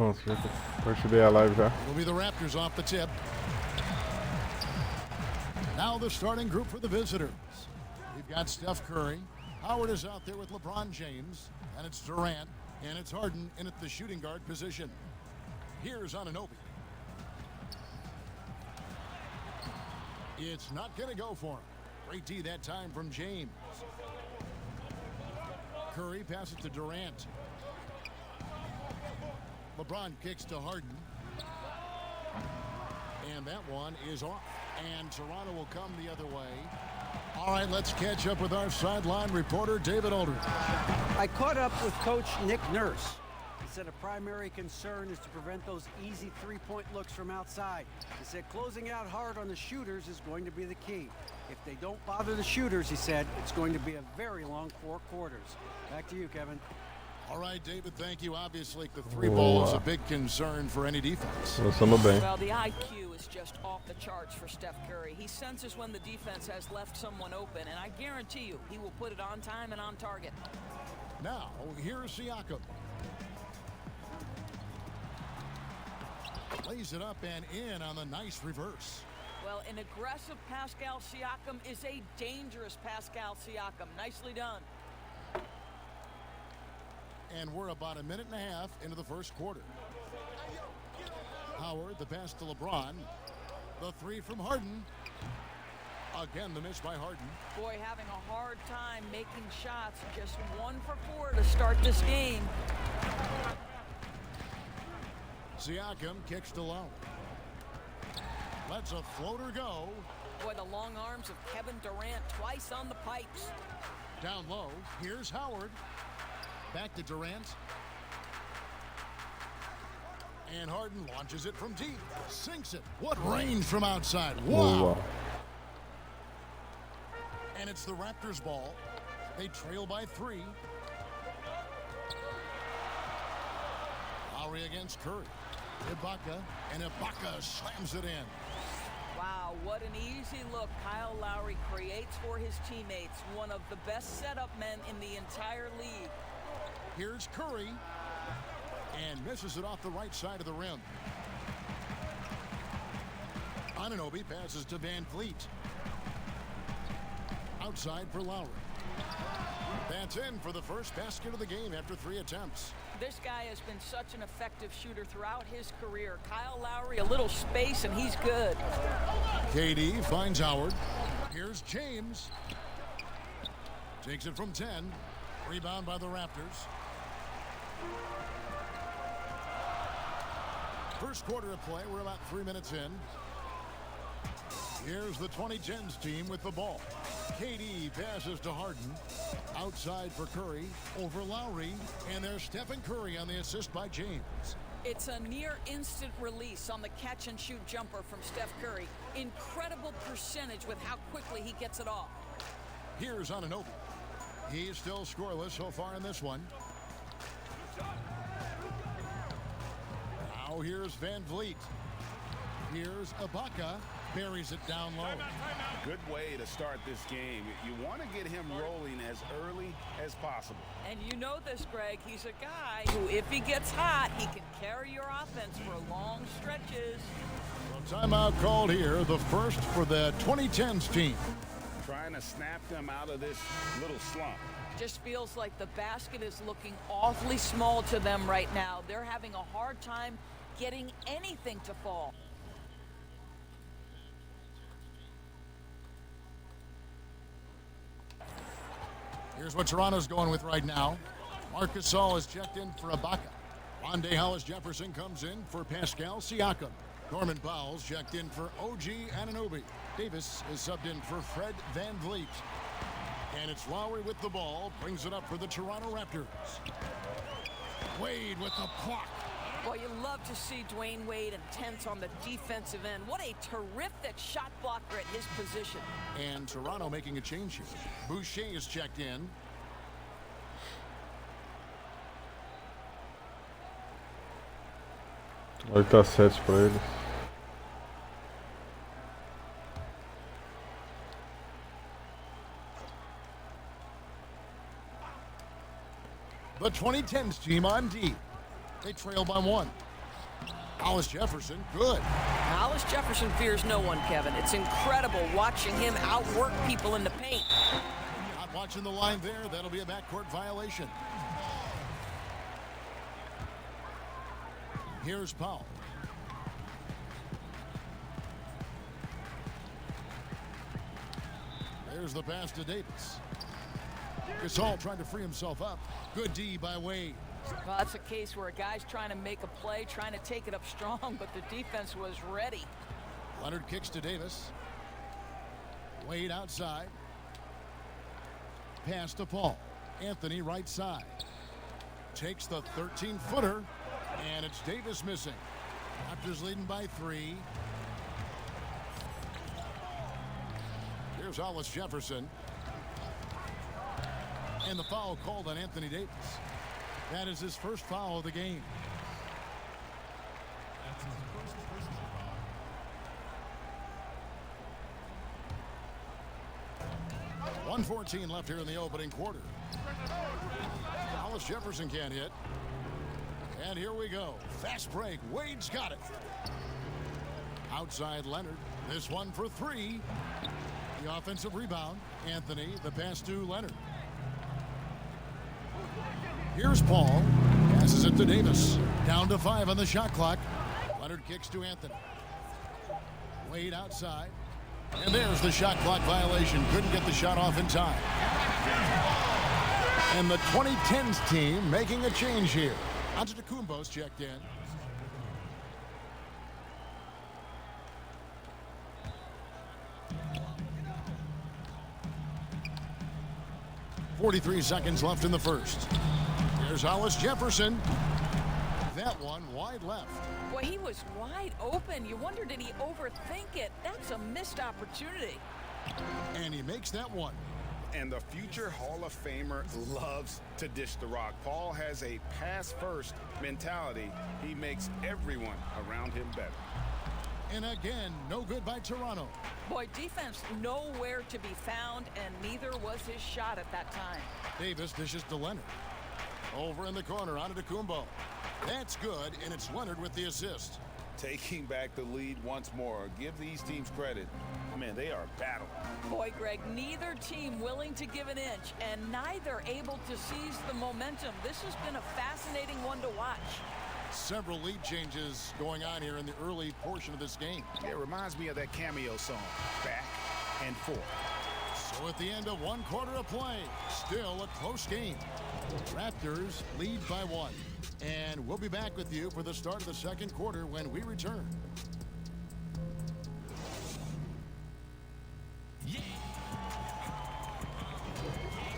Nossa, já participei a live já. It'll be the Raptors off the tip. Now the starting group for the visitors. We've got Steph Curry. Howard is out there with LeBron James. And it's Durant. And it's Harden in at the shooting guard position. Here's Anunoby. It's not going to go for him. Great D that time from James. Curry passes to Durant. LeBron kicks to Harden. And that one is off. And Toronto will come the other way. All right, let's catch up with our sideline reporter, David Aldridge. I caught up with Coach Nick Nurse. He said a primary concern is to prevent those easy three-point looks from outside. He said closing out hard on the shooters is going to be the key. If they don't bother the shooters, he said, it's going to be a very long 4 quarters. Back to you, Kevin. All right, David, thank you. Obviously, the three ball is a big concern for any defense. Well, the IQ is just off the charts for Steph Curry. He senses when the defense has left someone open, and I guarantee you he will put it on time and on target. Now, here's Siakam. Lays it up and in on the nice reverse. Well, an aggressive Pascal Siakam is a dangerous Pascal Siakam. Nicely done. And we're about a minute and a half into the first quarter. Howard, the pass to LeBron. The three from Harden. Again, the miss by Harden. Boy, having a hard time making shots. Just 1 for 4 to start this game. Siakam kicks to Lowry. Lets a floater go. Boy, the long arms of Kevin Durant twice on the pipes. Down low, here's Howard. Back to Durant. And Harden launches it from deep. Sinks it. What range from outside. Wow. And it's the Raptors ball. They trail by 3. Lowry against Curry. Ibaka. And Ibaka slams it in. Wow, what an easy look Kyle Lowry creates for his teammates. One of the best setup men in the entire league. Here's Curry. And misses it off the right side of the rim. Anunoby passes to Van Vliet. Outside for Lowry. That's in for the first basket of the game after 3 attempts. This guy has been such an effective shooter throughout his career. Kyle Lowry, a little space, and he's good. KD finds Howard. Here's James. Takes it from 10. Rebound by the Raptors. First quarter of play. We're about 3 minutes in. Here's the 2010s team with the ball. KD passes to Harden. Outside for Curry. Over Lowry. And there's Stephen Curry on the assist by James. It's a near instant release on the catch and shoot jumper from Steph Curry. Incredible percentage with how quickly he gets it off. Here's Anunoby. He's still scoreless so far in this one. Now here's Van Vliet. Here's Ibaka. Buries it down low. Good way to start this game. You want to get him rolling as early as possible. And you know this, Greg. He's a guy who, if he gets hot, he can carry your offense for long stretches. Well, timeout called here. The first for the 2010s team. Trying to snap them out of this little slump. Just feels like the basket is looking awfully small to them right now. They're having a hard time getting anything to fall. Here's what Toronto's going with right now. Marc Gasol is checked in for Ibaka. Rondae Hollis-Jefferson comes in for Pascal Siakam. Norman Powell's checked in for OG Anunoby. Davis is subbed in for Fred Van Vliet. And it's Lowry with the ball. Brings it up for the Toronto Raptors. Wade with the block. Well, you love to see Dwayne Wade intense on the defensive end. What a terrific shot blocker at his position. And Toronto making a change here. Boucher is checked in. Olha, tá 7 pra eles. The 2010s team on D. They trail by 1. Hollis Jefferson, good. Hollis Jefferson fears no one, Kevin. It's incredible watching him outwork people in the paint. Not watching the line there. That'll be a backcourt violation. Here's Powell. There's the pass to Davis. Gasol trying to free himself up. Good D by Wade. Well, that's a case where a guy's trying to make a play, trying to take it up strong, but the defense was ready. Leonard kicks to Davis. Wade outside. Pass to Paul. Anthony right side. Takes the 13-footer, and it's Davis missing. Raptors leading by 3. Here's Hollis Jefferson. And the foul called on Anthony Davis. That is his first foul of the game. 1:14 left here in the opening quarter. Hollis Jefferson can't hit. And here we go. Fast break. Wade's got it. Outside Leonard. This one for 3. The offensive rebound. Anthony. The pass to Leonard. Here's Paul. Passes it to Davis. Down to 5 on the shot clock. Leonard kicks to Anthony. Wade outside. And there's the shot clock violation. Couldn't get the shot off in time. And the 2010s team making a change here. Antetokounmpo's checked in. .43 seconds left in the first. There's Hollis Jefferson. That one wide left. Boy, he was wide open. You wonder, did he overthink it? That's a missed opportunity. And he makes that one. And the future Hall of Famer loves to dish the rock. Paul has a pass-first mentality. He makes everyone around him better. And again, no good by Toronto. Boy, defense nowhere to be found, and neither was his shot at that time. Davis dishes to Leonard. Over in the corner, Antetokounmpo. That's good, and it's Leonard with the assist. Taking back the lead once more. Give these teams credit. Man, they are battling. Boy, Greg, neither team willing to give an inch, and neither able to seize the momentum. This has been a fascinating one to watch. Several lead changes going on here in the early portion of this game. It reminds me of that cameo song, Back and Forth. So at the end of 1 quarter of play, still a close game. Raptors lead by 1. And we'll be back with you for the start of the second quarter when we return.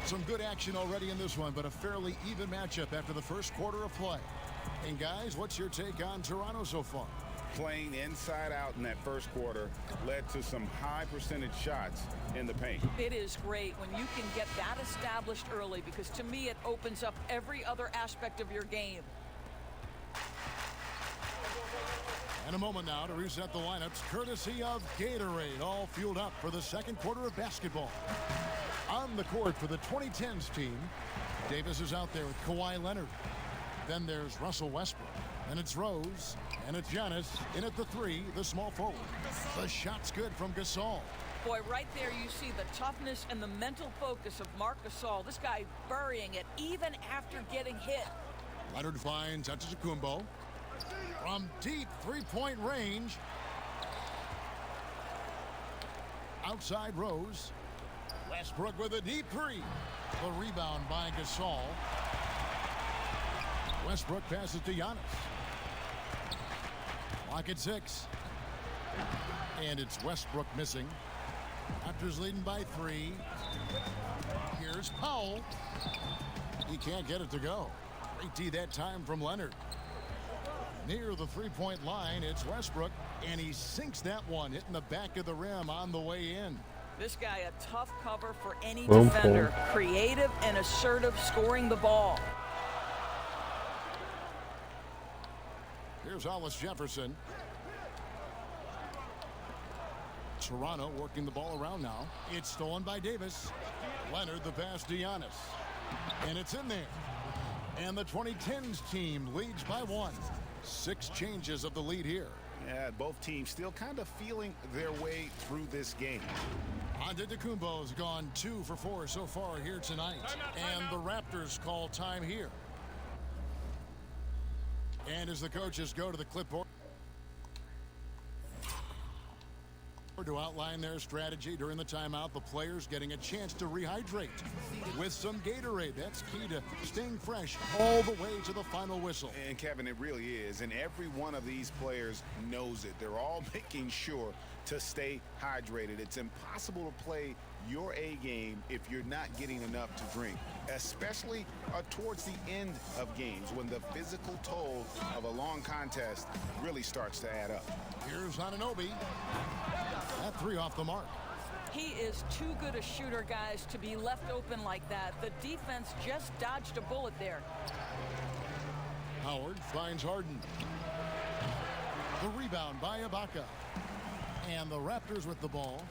Some good action already in this one, but a fairly even matchup after the first quarter of play. And guys, what's your take on Toronto so far? Playing inside out in that first quarter led to some high percentage shots in the paint. It is great when you can get that established early, because to me it opens up every other aspect of your game. And a moment now to reset the lineups, courtesy of Gatorade, all fueled up for the second quarter of basketball. On the court for the 2010s team, Davis is out there with Kawhi Leonard. Then there's Russell Westbrook. And it's Rose. And it's Giannis in at the 3, the small forward. The shot's good from Gasol. Boy, right there you see the toughness and the mental focus of Marc Gasol. This guy burying it even after getting hit. Leonard finds Antetokounmpo. From deep three-point range. Outside Rose. Westbrook with a deep 3. The rebound by Gasol. Westbrook passes to Giannis. Clock at 6. And it's Westbrook missing. Raptors leading by 3. Here's Powell. He can't get it to go. Great D that time from Leonard. Near the three-point line, it's Westbrook, and he sinks that one, hitting the back of the rim on the way in. This guy a tough cover for any Boom, defender. boom. Creative and assertive, scoring the ball. Here's Hollis Jefferson. Toronto working the ball around now. It's stolen by Davis. Leonard the pass to Giannis. And it's in there. And the 2010s team leads by 1. 6 changes of the lead here. Yeah, both teams still kind of feeling their way through this game. Antetokounmpo's gone 2 for 4 so far here tonight. And the Raptors call time here. And as the coaches go to the clipboard to outline their strategy during the timeout, the players getting a chance to rehydrate with some Gatorade. That's key to staying fresh all the way to the final whistle. And Kevin, it really is. And every one of these players knows it. They're all making sure to stay hydrated. It's impossible to play your A game if you're not getting enough to drink, especially towards the end of games when the physical toll of a long contest really starts to add up. Here's Anunoby. That 3 off the mark. He is too good a shooter, guys, to be left open like that. The defense just dodged a bullet there. Howard finds Harden. The rebound by Ibaka. And the Raptors with the ball.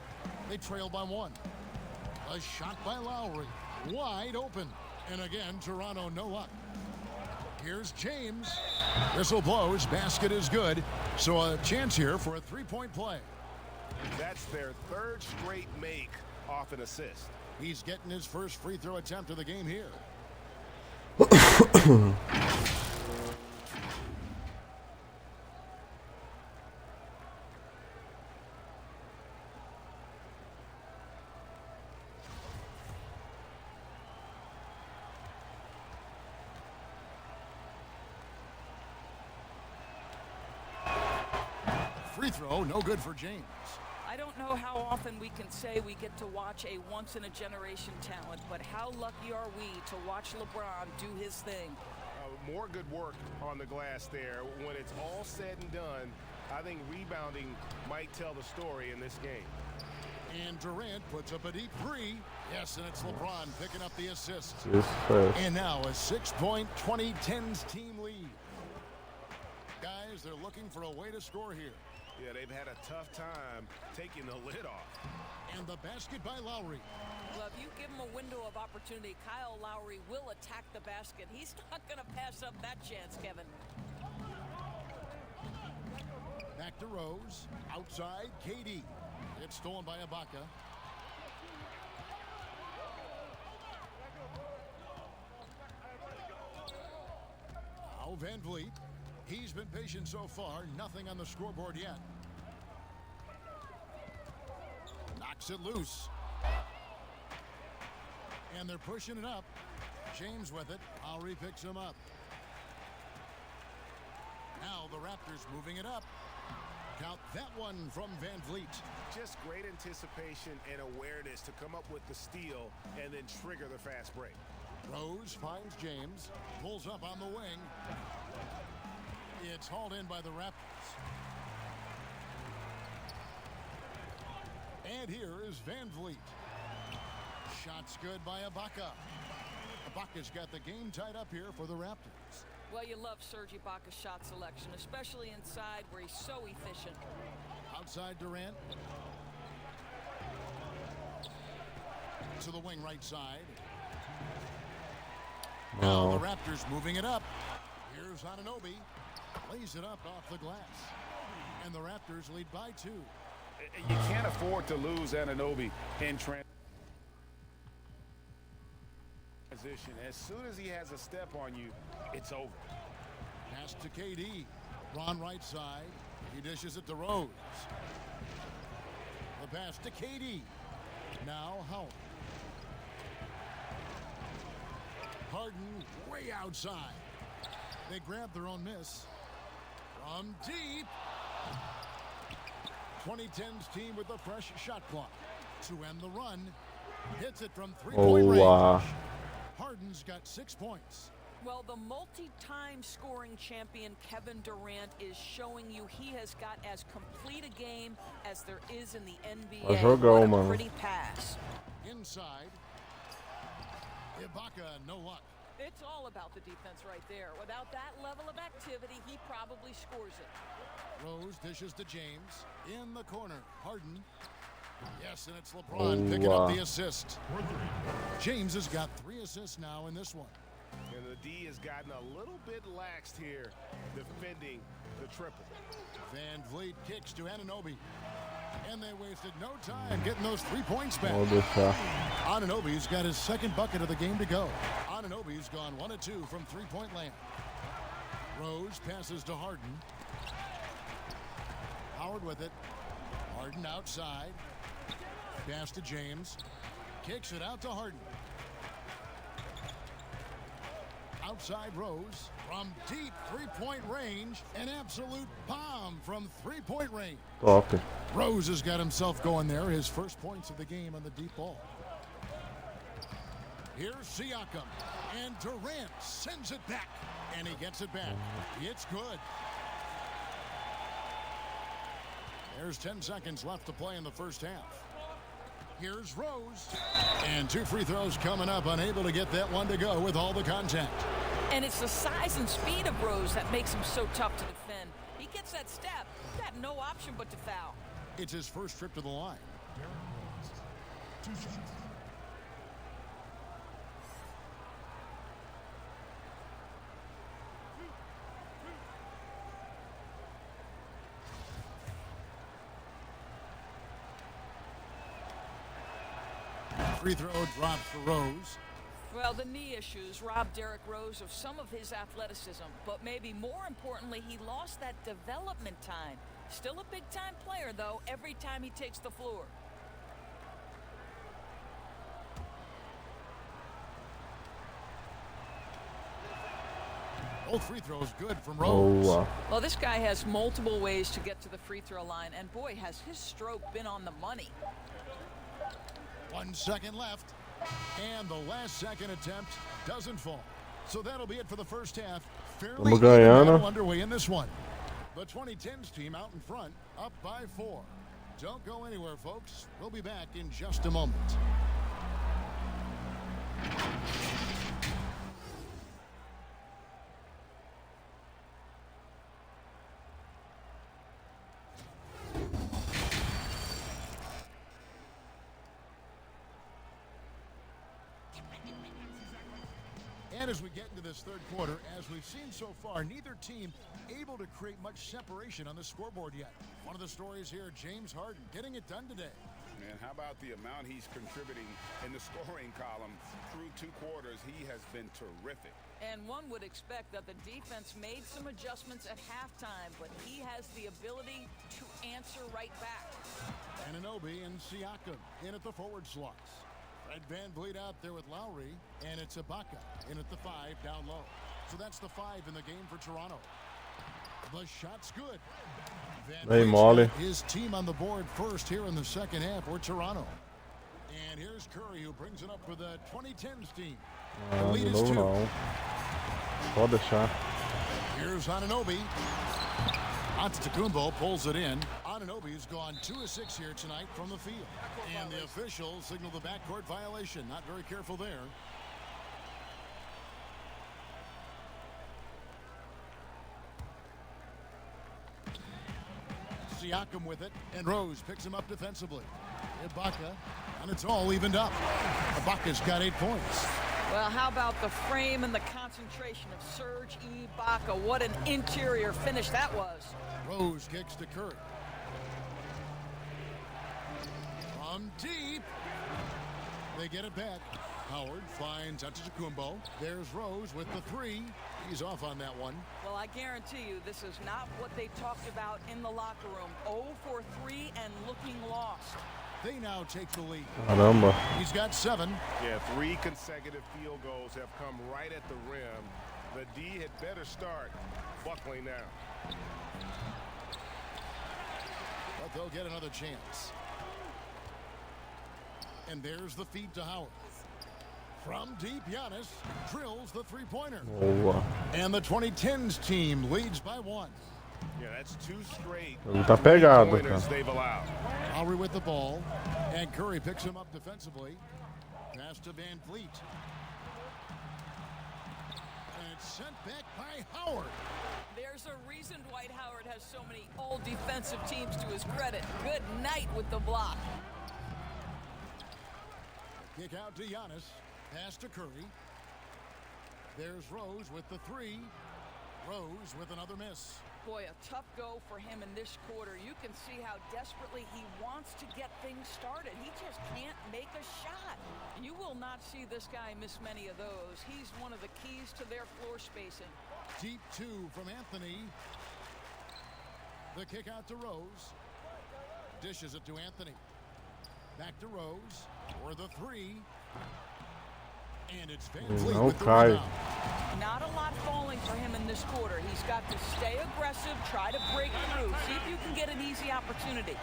They trail by 1. A shot by Lowry. Wide open. And again, Toronto no luck. Here's James. Whistle blows. Basket is good. So a chance here for a 3-point play. That's their 3rd straight make off an assist. He's getting his first free throw attempt of the game here. Free throw, no good for James. I don't know how often we can say we get to watch a once-in-a-generation talent, but how lucky are we to watch LeBron do his thing? More good work on the glass there. When it's all said and done, I think rebounding might tell the story in this game. And Durant puts up a deep 3. Yes, and it's LeBron picking up the assist. Yes, sir. And now a 6-point 2010s team lead. Guys, they're looking for a way to score here. Yeah, they've had a tough time taking the lid off. And the basket by Lowry. Well, if you give him a window of opportunity, Kyle Lowry will attack the basket. He's not going to pass up that chance, Kevin. Back to Rose. Outside, KD. It's stolen by Ibaka. Now Van Vliet. He's been patient so far. Nothing on the scoreboard yet. Knocks it loose. And they're pushing it up. James with it. Lowry picks him up. Now the Raptors moving it up. Count that one from Van Vliet. Just great anticipation and awareness to come up with the steal and then trigger the fast break. Rose finds James. Pulls up on the wing. It's hauled in by the Raptors. And here is Van Vliet. Shot's good by Ibaka. Ibaka's got the game tied up here for the Raptors. Well, you love Serge Ibaka's shot selection, especially inside where he's so efficient. Outside Durant. To the wing right side. Now the Raptors moving it up. Here's Anunoby. Lays it up off the glass. And the Raptors lead by 2. You can't afford to lose Anunoby in transition. As soon as he has a step on you, it's over. Pass to KD. Ron right side. He dishes it to Rose. The pass to KD. Now Howard. Harden way outside. They grab their own miss. From deep. 2010's team with a fresh shot clock to end the run. Hits it from 3-point range. Harden's got 6 points. Well, the multi-time scoring champion Kevin Durant is showing you he has got as complete a game as there is in the NBA. What a pretty pass. Inside. Ibaka, no luck. It's all about the defense right there. Without that level of activity, he probably scores it. Rose dishes to James. In the corner, Harden. Yes, and it's LeBron picking up the assist. James has got 3 assists now in this one. And the D has gotten a little bit laxed here defending the triple. Van Vliet kicks to Anunoby. And they wasted no time getting those 3 points back. Anunoby's got his second bucket of the game to go. Anunoby's gone 1 of 2 from three-point land. Rose passes to Harden. Howard with it. Harden outside. Pass to James. Kicks it out to Harden. Outside Rose. From deep three-point range. An absolute bomb from three-point range. Top. Rose has got himself going there. His first points of the game on the deep ball. Here's Siakam. And Durant sends it back. And he gets it back. It's good. There's 10 seconds left to play in the first half. Here's Rose. And 2 free throws coming up. Unable to get that one to go with all the contact. And it's the size and speed of Rose that makes him so tough to defend. He gets that step. He's got no option but to foul. It's his first trip to the line. 2 shots. Free throw drops for Rose. Well, the knee issues robbed Derrick Rose of some of his athleticism, but maybe more importantly, he lost that development time. Still a big-time player, though, every time he takes the floor. Both free throws good from Rose. Well, this guy has multiple ways to get to the free throw line, and boy, has his stroke been on the money. 1 second left, and the last second attempt doesn't fall. So that'll be it for the first half. Fairly underway in this one. The 2010s team out in front, up by 4. Don't go anywhere, folks. We'll be back in just a moment. And as we get into this third quarter, as we've seen so far, neither team able to create much separation on the scoreboard yet. One of the stories here, James Harden getting it done today. And how about the amount he's contributing in the scoring column through 2 quarters? He has been terrific. And one would expect that the defense made some adjustments at halftime, but he has the ability to answer right back. Anunoby and Siakam in at the forward slots. Fred Van Vliet out there with Lowry, and it's Ibaka in at the 5 down low. So that's the 5 in the game for Toronto. The shot's good. Van Vliet his team on the board first here in the second half for Toronto. And here's Curry, who brings it up for the 2010s team. The lead is 2. Pode deixar. Here's Anunoby. Antetokounmpo pulls it in. Anunoby's gone 2 of 6 here tonight from the field. And the officials signal the backcourt violation. Not very careful there. Siakam with it, and Rose picks him up defensively. Ibaka, and it's all evened up. Ibaka's got 8 points. Well, how about the frame and the concentration of Serge Ibaka? What an interior finish that was. Rose kicks to Curry. From deep. They get it back. Howard finds Antetokounmpo. There's Rose with the 3. He's off on that one. Well, I guarantee you this is not what they talked about in the locker room. 0 for 3 and looking lost. They now take the lead. Caramba. He's got 7. Yeah, 3 consecutive field goals have come right at the rim. The D had better start buckling now. But they'll get another chance. And there's the feed to Howard. From deep, Giannis drills the 3-pointer. And the 2010s team leads by 1. Yeah, that's 2 straight Tá pegado, pointers cara. they've allowed. Lowry with the ball. And Curry picks him up defensively. Pass to Van Vliet. And it's sent back by Howard. There's a reason Dwight Howard has so many all-defensive teams to his credit. Good night with the block. Kick out to Giannis. Pass to Curry. There's Rose with the three. Rose with another miss. Boy, a tough go for him in this quarter. You can see how desperately he wants to get things started. He just can't make a shot. You will not see this guy miss many of those. He's one of the keys to their floor spacing. Deep two from Anthony. The kick out to Rose. Dishes it to Anthony. Back to Rose for the three. And it's Van Vliet with the rebound. Not a lot falling for him in this quarter. He's got to stay aggressive, try to break through, see if you can get an easy opportunity.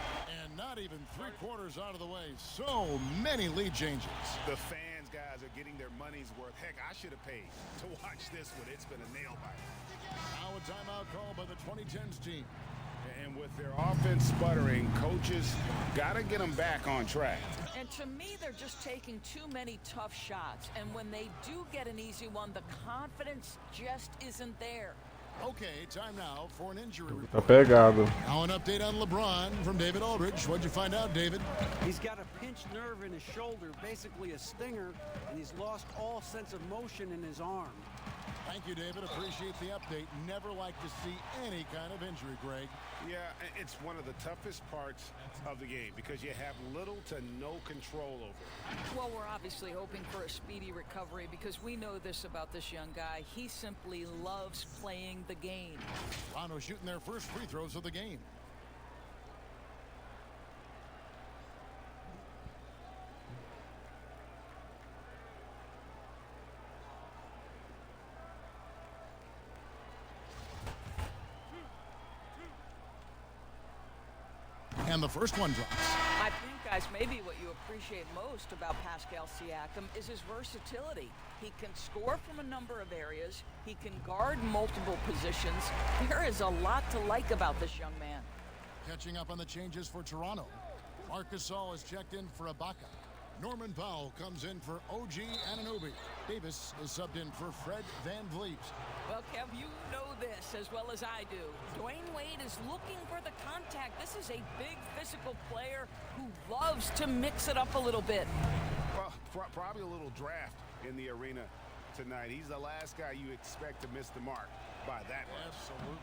And not even 3/4 out of the way. So many lead changes. The fans, guys, are getting their money's worth. Heck, I should have paid to watch this one. It's been a nail biter. Now a timeout call by the 2010s team. And with their offense sputtering, coaches got to get them back on track. And to me, they're just taking too many tough shots. And when they do get an easy one, the confidence just isn't there. Okay, time now for an injury report. Tá pegado. Now an update on LeBron from David Aldridge. What'd you find out, David? He's got a pinched nerve in his shoulder, basically a stinger, and he's lost all sense of motion in his arm. Thank you, David. Appreciate the update. Never like to see any kind of injury, Greg. Yeah, it's one of the toughest parts of the game because you have little to no control over it. Well, we're obviously hoping for a speedy recovery because we know this about this young guy. He simply loves playing the game. Toronto shooting their first free throws of the game. And the first one drops. I think, guys, maybe what you appreciate most about Pascal Siakam is his versatility. He can score from a number of areas. He can guard multiple positions. There is a lot to like about this young man. Catching up on the changes for Toronto. Marc Gasol is checked in for Ibaka. Norman Powell comes in for OG Anunoby. Davis is subbed in for Fred Van Vliet. Well, Kev, you know this as well as I do. Dwayne Wade is looking for the contact. This is a big physical player who loves to mix it up a little bit. Well, probably a little draft in the arena tonight. He's the last guy you expect to miss the mark by that much. Absolutely.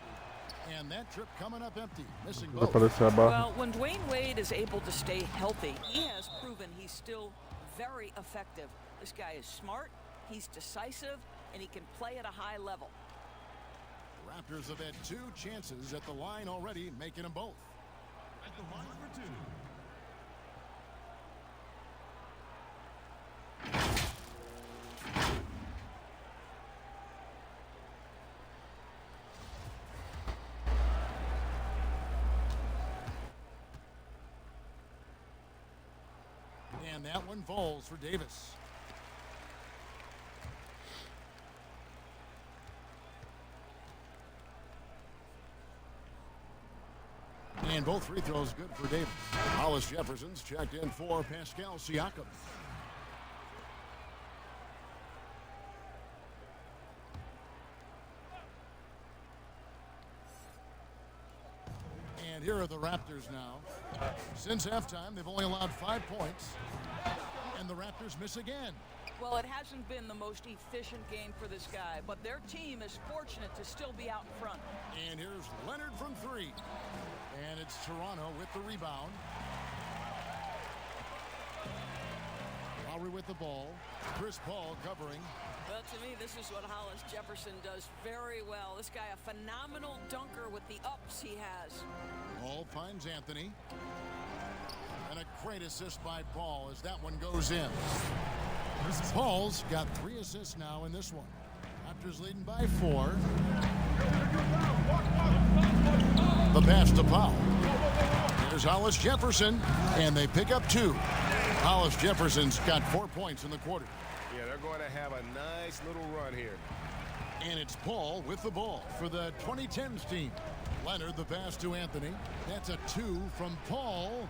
And that trip coming up empty, missing Vai both. aparecer a barra. Well, when Dwayne Wade is able to stay healthy, he has proven he's still very effective. This guy is smart, he's decisive, and he can play at a high level. Raptors have had 2 chances at the line already, making them both. At the line for 2. And that one falls for Davis. And both free throws good for Davis. Hollis Jefferson's checked in for Pascal Siakam. And here are the Raptors now. Since halftime, they've only allowed 5 points. And the Raptors miss again. Well, it hasn't been the most efficient game for this guy, but their team is fortunate to still be out in front. And here's Leonard from 3. And it's Toronto with the rebound. Lowry with the ball. Chris Paul covering. Well, to me, this is what Hollis Jefferson does very well. This guy, a phenomenal dunker with the ups he has. Paul finds Anthony. And a great assist by Paul as that one goes in. Paul's got 3 assists now in this one. Raptors leading by 4. The pass to Powell. Here's Hollis Jefferson, and they pick up 2. Hollis Jefferson's got 4 points in the quarter. Yeah, they're going to have a nice little run here. And it's Paul with the ball for the 2010s team. Leonard, the pass to Anthony. That's a 2 from Paul.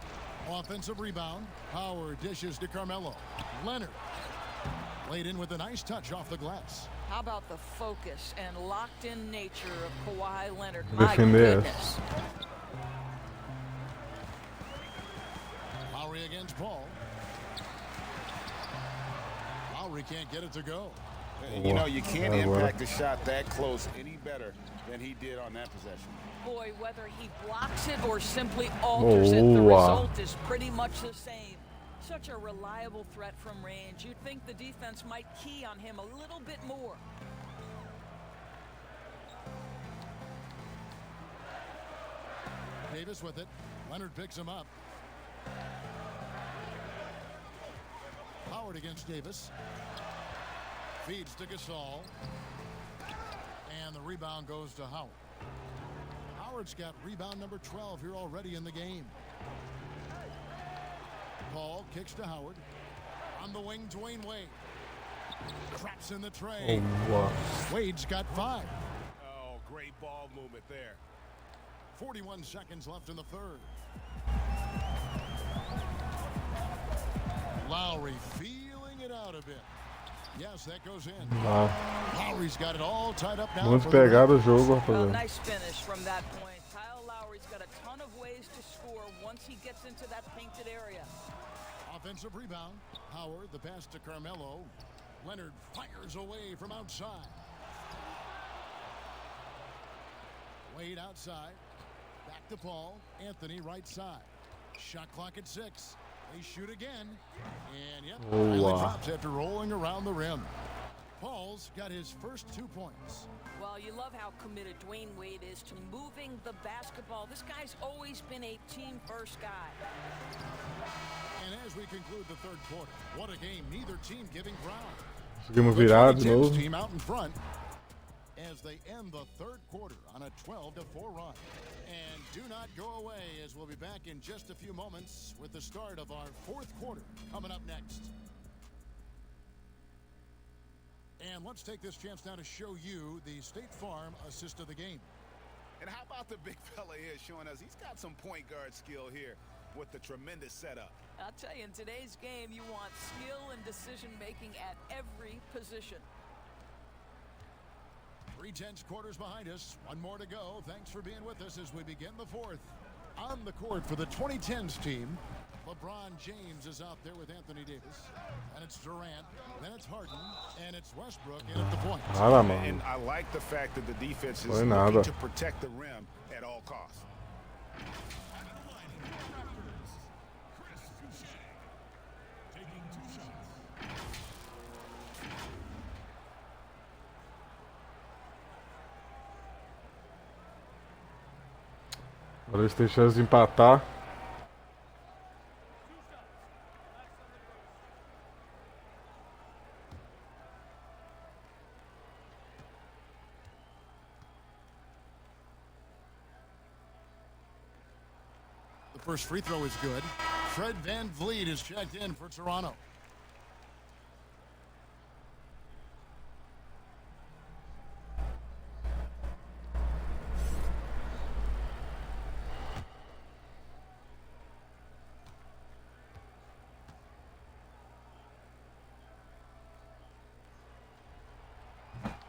Offensive rebound. Howard dishes to Carmelo. Leonard laid in with a nice touch off the glass. How about the focus and locked-in nature of Kawhi Leonard? My Defender. goodness. Lowry against Paul. Lowry can't get it to go. You know, you can't impact the shot that close any better than he did on that possession. Boy, whether he blocks it or simply alters it, the result is pretty much the same. Such a reliable threat from range. You'd think the defense might key on him a little bit more. Davis with it. Leonard picks him up. Howard against Davis. Feeds to Gasol. And the rebound goes to Howard. Howard's got rebound number 12 here already in the game. Paul kicks to Howard. On the wing, Dwayne Wade. Craps in the tray. Wade's got 5. Oh, great ball movement there. 41 seconds left in the third. Lowry feeling it out a bit. Yes, that goes in. Lowry's got it all tied up now. Muito pegado o jogo, Well, rapaziada. nice finish from that point. Kyle Lowry's got a ton of ways to score once he gets into that painted area. Offensive rebound. Howard, the pass to Carmelo. Leonard fires away from outside. Wade outside. Back to Paul. Anthony right side. Shot clock at 6. They shoot again. And yep, finally drops after rolling around the rim. Paul's got his first 2 points. Well, you love how committed Dwayne Wade is to moving the basketball. This guy's always been a team-first guy. And as we conclude the third quarter, what a game. Neither team giving ground. Conseguimos virar de The novo. team out in front as they end the third quarter on a 12-4 run. And do not go away, as we'll be back in just a few moments with the start of our fourth quarter coming up next. And let's take this chance now to show you the State Farm assist of the game. And how about the big fella here showing us he's got some point guard skill here with the tremendous setup. I'll tell you, in today's game, you want skill and decision-making at every position. 3/10 quarters behind us. One more to go. Thanks for being with us as we begin the fourth. On the court for the 2010s team, LeBron James is out there with Anthony Davis. And it's Durant. Then it's Harden. And it's Westbrook in at the point. Nada, mano. And I like the fact that the defense is Foi looking nada. to protect the rim at all costs. Taking 2 shots. Agora eles têm chance de empatar. The first free throw is good. Fred VanVleet is checked in for Toronto.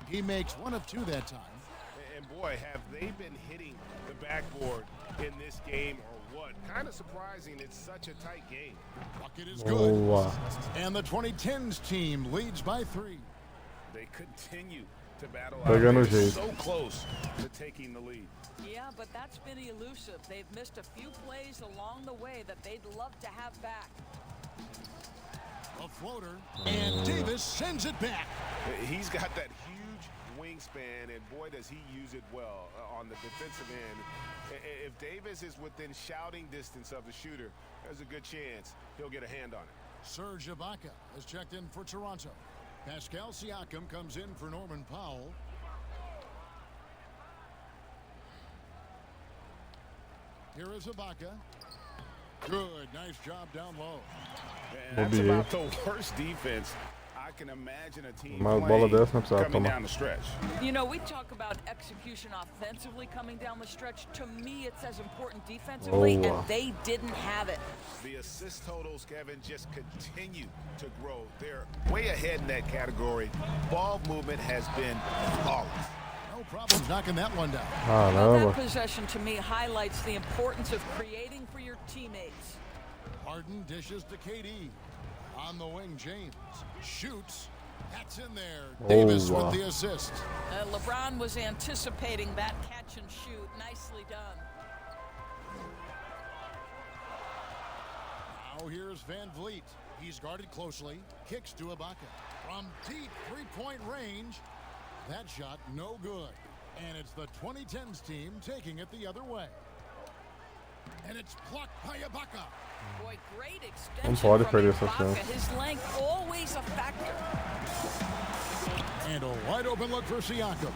He makes 1 of 2 that time. And boy, have they been hitting the backboard in this game or what? Kind of surprising. It's such a tight game. Bucket is good. Boa. And the 2010s team leads by 3. They continue to battle Pegando out. They're jeito. so close to taking the lead. Yeah, but that's been elusive. They've missed a few plays along the way that they'd love to have back. A floater. And Davis sends it back. He's got that huge wingspan, and boy, does he use it well on the defensive end. If Davis is within shouting distance of the shooter, there's a good chance he'll get a hand on it. Serge Ibaka is checked in for Toronto. Pascal Siakam comes in for Norman Powell. Here is Ibaka. Good, nice job down low. And that's Bobby. about the worst defense I can imagine a team Uma bola playing dessa não precisava coming tomar. down the stretch. You know, we talk about execution offensively coming down the stretch. To me, it's as important defensively, Oh. and they didn't have it. The assist totals, Kevin, just continue to grow. They're way ahead in that category. Ball movement has been flawless. No problem knocking that one down. Well, that Caramba. possession, to me, highlights the importance of creating for your teammates. Harden dishes to KD. On the wing, James shoots. That's in there. Oh, Davis wow. with the assist. LeBron was anticipating that catch and shoot. Nicely done. Now here's Van Vliet. He's guarded closely. Kicks to Ibaka. From deep three-point range. That shot no good. And it's the 2010s team taking it the other way. And it's blocked by Ibaka. Boy, great Não extension pode from perder essa Ibaka. chance. His length always a factor. And a wide open look for Siakam.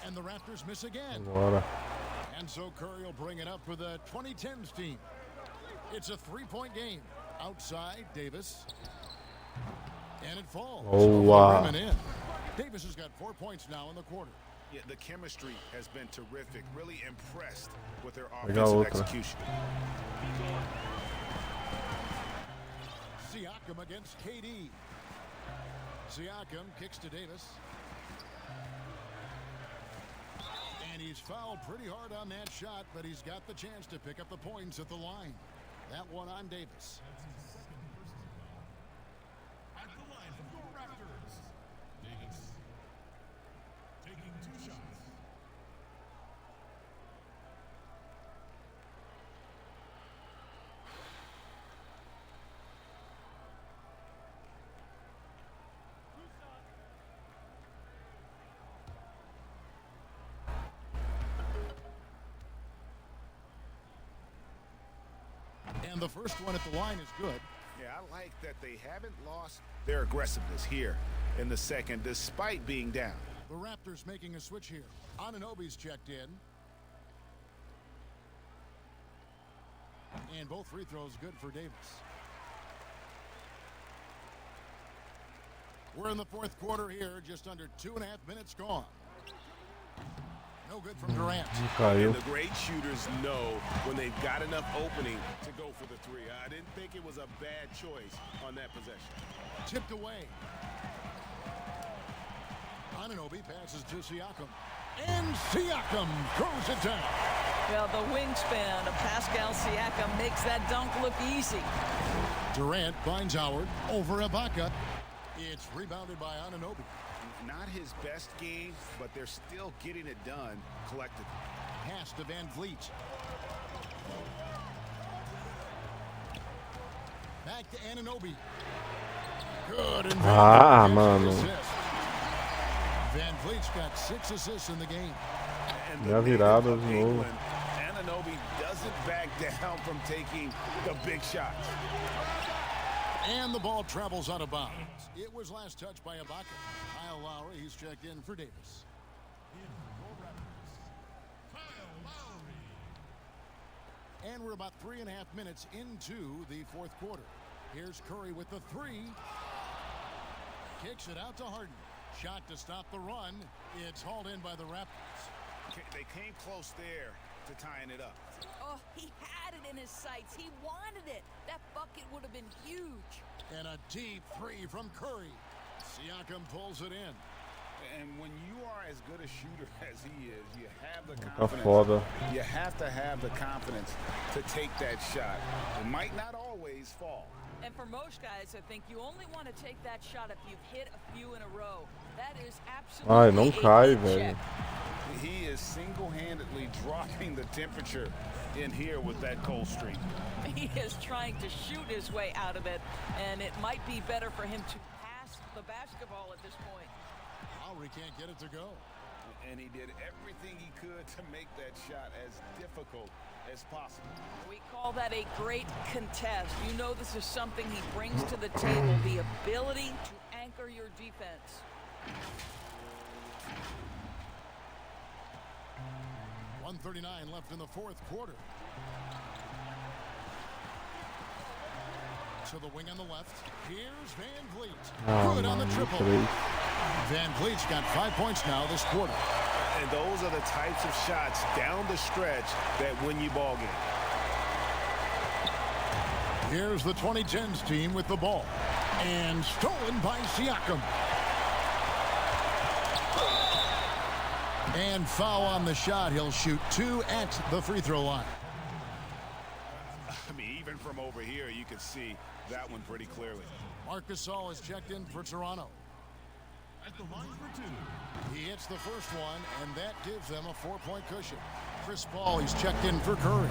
And the Raptors miss again. Bora. And so Curry will bring it up for the 2010s team. It's a three-point game. Outside, Davis. And it falls. Oh, Over the wow. rim and in. Davis has got 4 points now in the quarter. Yeah, the chemistry has been terrific. Really impressed with their Legal offensive outra. execution. Siakam against KD. Siakam kicks to Davis. And he's fouled pretty hard on that shot, but he's got the chance to pick up the points at the line. That one on Davis. At the line for your Raptors, Davis. Taking 2 shots. And the first one at the line is good. Yeah, I like that they haven't lost their aggressiveness here in the second, despite being down. The Raptors making a switch here. Anunoby's checked in. And both free throws good for Davis. We're in the fourth quarter here, just under 2.5 minutes gone. No good from Durant. Caiu. And the great shooters know when they've got enough opening to go for the three. I didn't think it was a bad choice on that possession. Tipped away. Anunoby passes to Siakam. And Siakam throws it down. Well, the wingspan of Pascal Siakam makes that dunk look easy. Durant finds Howard over Ibaka. It's rebounded by Anunoby. Not his best game, but they're still getting it done collectively. Pass to Van Vliet. Back to Anunoby. Good. And Ah, Van Vliet gets the mano. assist. Van Vliet's got 6 assists in the game. And E a the virada native of de novo. England, Anunoby doesn't back down from taking the big shots. And the ball travels out of bounds. It was last touched by Ibaka. Kyle Lowry, he's checked in for Davis. In for your Raptors, Kyle Lowry. And we're about 3.5 minutes into the fourth quarter. Here's Curry with the three. Kicks it out to Harden. Shot to stop the run. It's hauled in by the Raptors. They came close there to tying it up. Oh, he had it in his sights. He wanted it. That bucket would have been huge. And a deep three from Curry. Siakam pulls it in. And when you are as good a shooter as he is, you have the Tá confidence. foda. You have to have the confidence to take that shot. It might not always fall. And for most guys, I think you only want to take that shot if you've hit a few in a row. That is absolutely Ai, não a cai, head velho. check. He is single-handedly dropping the temperature in here with that cold streak. He is trying to shoot his way out of it, and it might be better for him to pass the basketball at this point. Lowry can't get it to go. And he did everything he could to make that shot as difficult as possible. We call that a great contest. You know this is something he brings to the table, the ability to anchor your defense. .139 left in the fourth quarter. To the wing on the left. Here's Van Vliet. Ah, Good on the mano, triple. 3. Van Vliet's got 5 points now this quarter. And those are the types of shots down the stretch that win you ball games. Here's the 2010s team with the ball. And stolen by Siakam. And foul on the shot. He'll shoot 2 at the free throw line. I mean, even from over here, you can see that one pretty clearly. Marc Gasol is checked in for Toronto. at the line for two. He hits the first one, and that gives them a 4-point cushion. Chris Paul, he's checked in for Curry.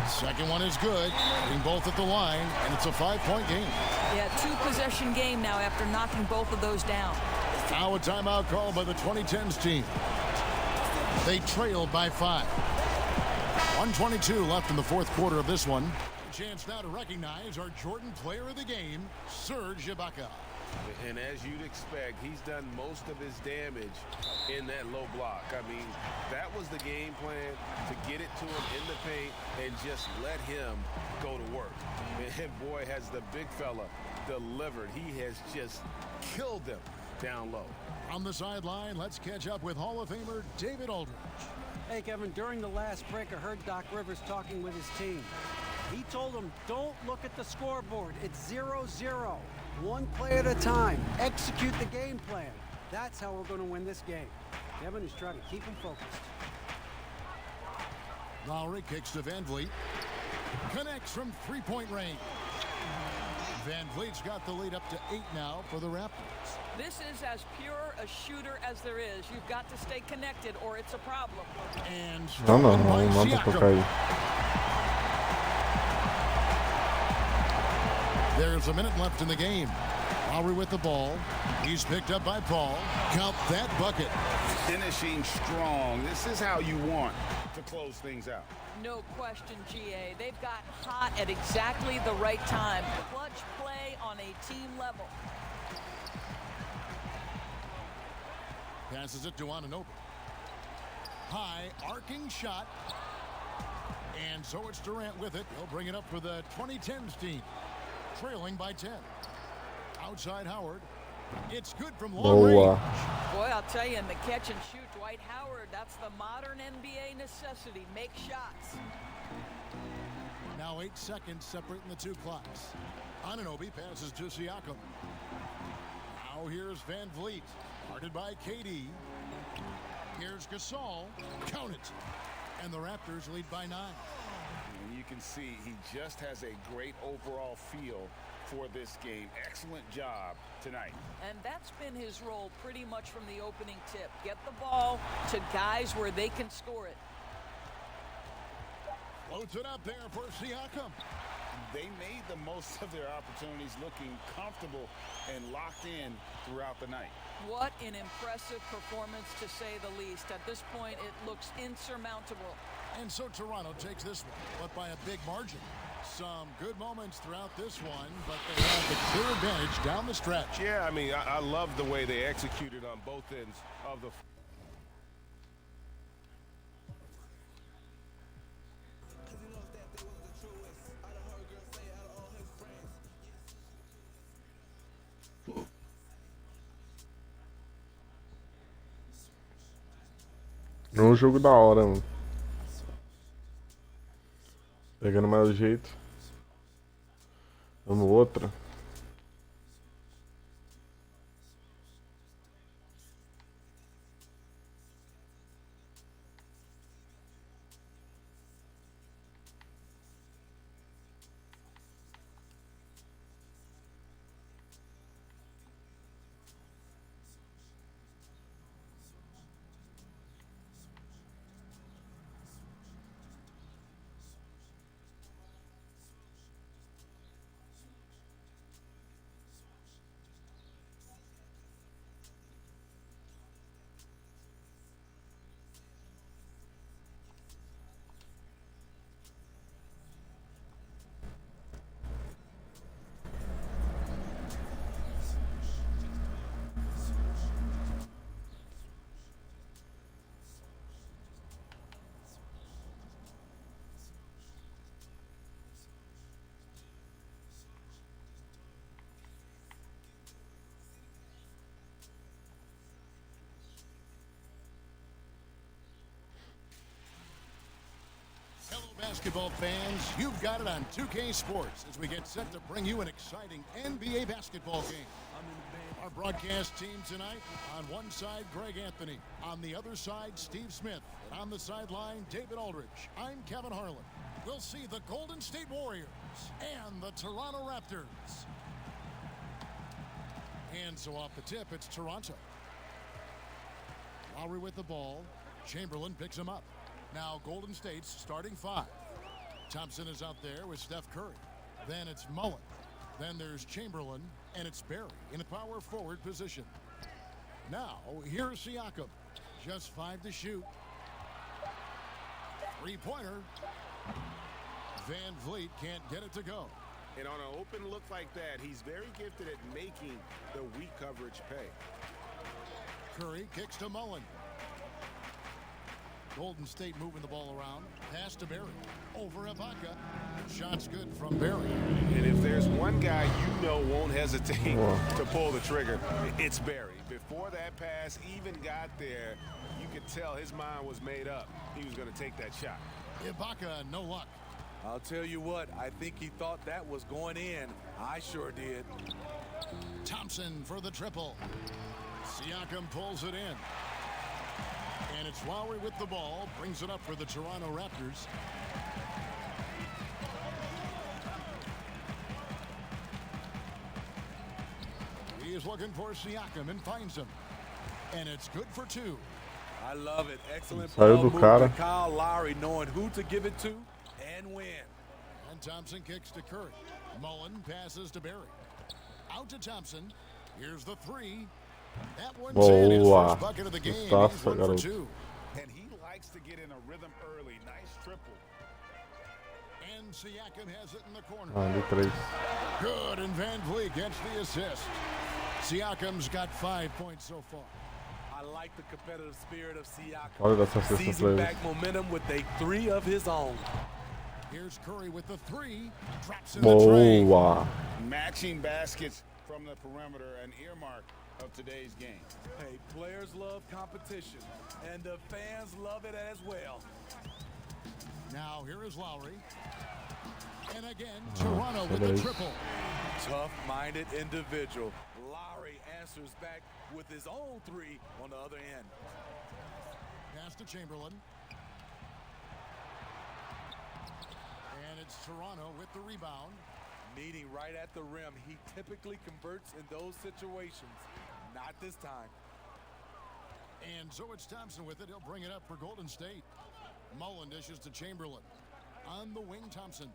Second one is good. Hitting both at the line, and it's a 5-point game. Yeah, 2-possession game now after knocking both of those down. Now a timeout called by the 2010s team. They trailed by 5. 1:22 left in the fourth quarter of this one. A chance now to recognize our Jordan player of the game, Serge Ibaka. And as you'd expect, he's done most of his damage in that low block. I mean, that was the game plan, to get it to him in the paint and just let him go to work. And boy, has the big fella delivered. He has just killed them down low. On the sideline, let's catch up with Hall of Famer David Aldridge. Hey, Kevin, during the last break, I heard Doc Rivers talking with his team. He told them, don't look at the scoreboard. It's 0-0. One play at a time. Execute the game plan. That's how we're going to win this game. Kevin is trying to keep him focused. Lowry kicks to Van Vliet. Connects from three-point range. Van Vliet's got the lead up to 8 now for the Raptors. This is as pure a shooter as there is. You've got to stay connected or it's a problem. And Não, by não manda Siakam. tocar aí. There's a minute left in the game. Lowry with the ball. He's picked up by Paul. Count that bucket. Finishing strong. This is how you want to close things out. No question, GA. They've got hot at exactly the right time. Clutch play on a team level. Passes it to Anunoby. High, arcing shot. And so it's Durant with it. He'll bring it up for the 2010s team. Trailing by 10. Outside Howard. It's good from long range. Boy, I'll tell you, in the catch and shoot, Dwight Howard, that's the modern NBA necessity. Make shots. Now 8 seconds separating the two clocks. Anunoby passes to Siakam. Now here's Van Vliet. Guarded by KD. Here's Gasol. Count it. And the Raptors lead by 9. And you can see he just has a great overall feel for this game. Excellent job tonight. And that's been his role pretty much from the opening tip. Get the ball to guys where they can score it. Floats it up there for Siakam. They made the most of their opportunities, looking comfortable and locked in throughout the night. What an impressive performance, to say the least. At this point, it looks insurmountable. And so Toronto takes this one, but by a big margin. Some good moments throughout this one, but they have the clear advantage down the stretch. Yeah, I mean, I love the way they executed on both ends of the. É um jogo da hora, mano. Pegando mais jeito. Vamos outra. Hello, basketball fans. You've got it on 2K Sports as we get set to bring you an exciting NBA basketball game. Our broadcast team tonight, on one side, Greg Anthony. On the other side, Steve Smith. And on the sideline, David Aldridge. I'm Kevin Harlan. We'll see the Golden State Warriors and the Toronto Raptors. And so off the tip, it's Toronto. Lowry with the ball. Chamberlain picks him up. Now Golden State's starting five. Thompson is out there with Steph Curry. Then it's Mullen. Then there's Chamberlain, and it's Barry in a power forward position. Now, here's Siakam. Just 5 to shoot. Three-pointer. Van Vliet can't get it to go. And on an open look like that, he's very gifted at making the weak coverage pay. Curry kicks to Mullen. Golden State moving the ball around. Pass to Barry. Over Ibaka. Shot's good from Barry. And if there's one guy you know won't hesitate to pull the trigger, it's Barry. Before that pass even got there, you could tell his mind was made up. He was going to take that shot. Ibaka, no luck. I'll tell you what, I think he thought that was going in. I sure did. Thompson for the triple. Siakam pulls it in. And it's Lowry with the ball. Brings it up for the Toronto Raptors. He is looking for Siakam and finds him. And it's good for 2. I love it. Excellent Saiu ball do movement. cara. Kyle Lowry knowing who to give it to and when. And Thompson kicks to Curry. Mullen passes to Barry. Out to Thompson. Here's the 3. That one's in. His Boa. first bucket of the game. He's Nossa, 1 for garoto. 2. And he likes to get in a rhythm early. Nice triple. And Siakam has it in the corner. Ah, de 3. Good, and Van Vliet gets the assist. Siakam's got 5 points so far. I like the competitive spirit of Siakam. Olha dessa cesta pra Seizing eles. back momentum with a 3 of his own. Here's Curry with the 3. Drops in the tray. Boa. Matching baskets from the perimeter, an earmark of today's game. Hey, players love competition, and the fans love it as well. Now here is Lowry. And again, Toronto with the nice. triple. Tough-minded individual. Lowry answers back with his own 3 on the other end. Pass to Chamberlain. And it's Toronto with the rebound. Meeting right at the rim, he typically converts in those situations. Not this time. And so it's Thompson with it. He'll bring it up for Golden State. Mullen dishes to Chamberlain. On the wing, Thompson.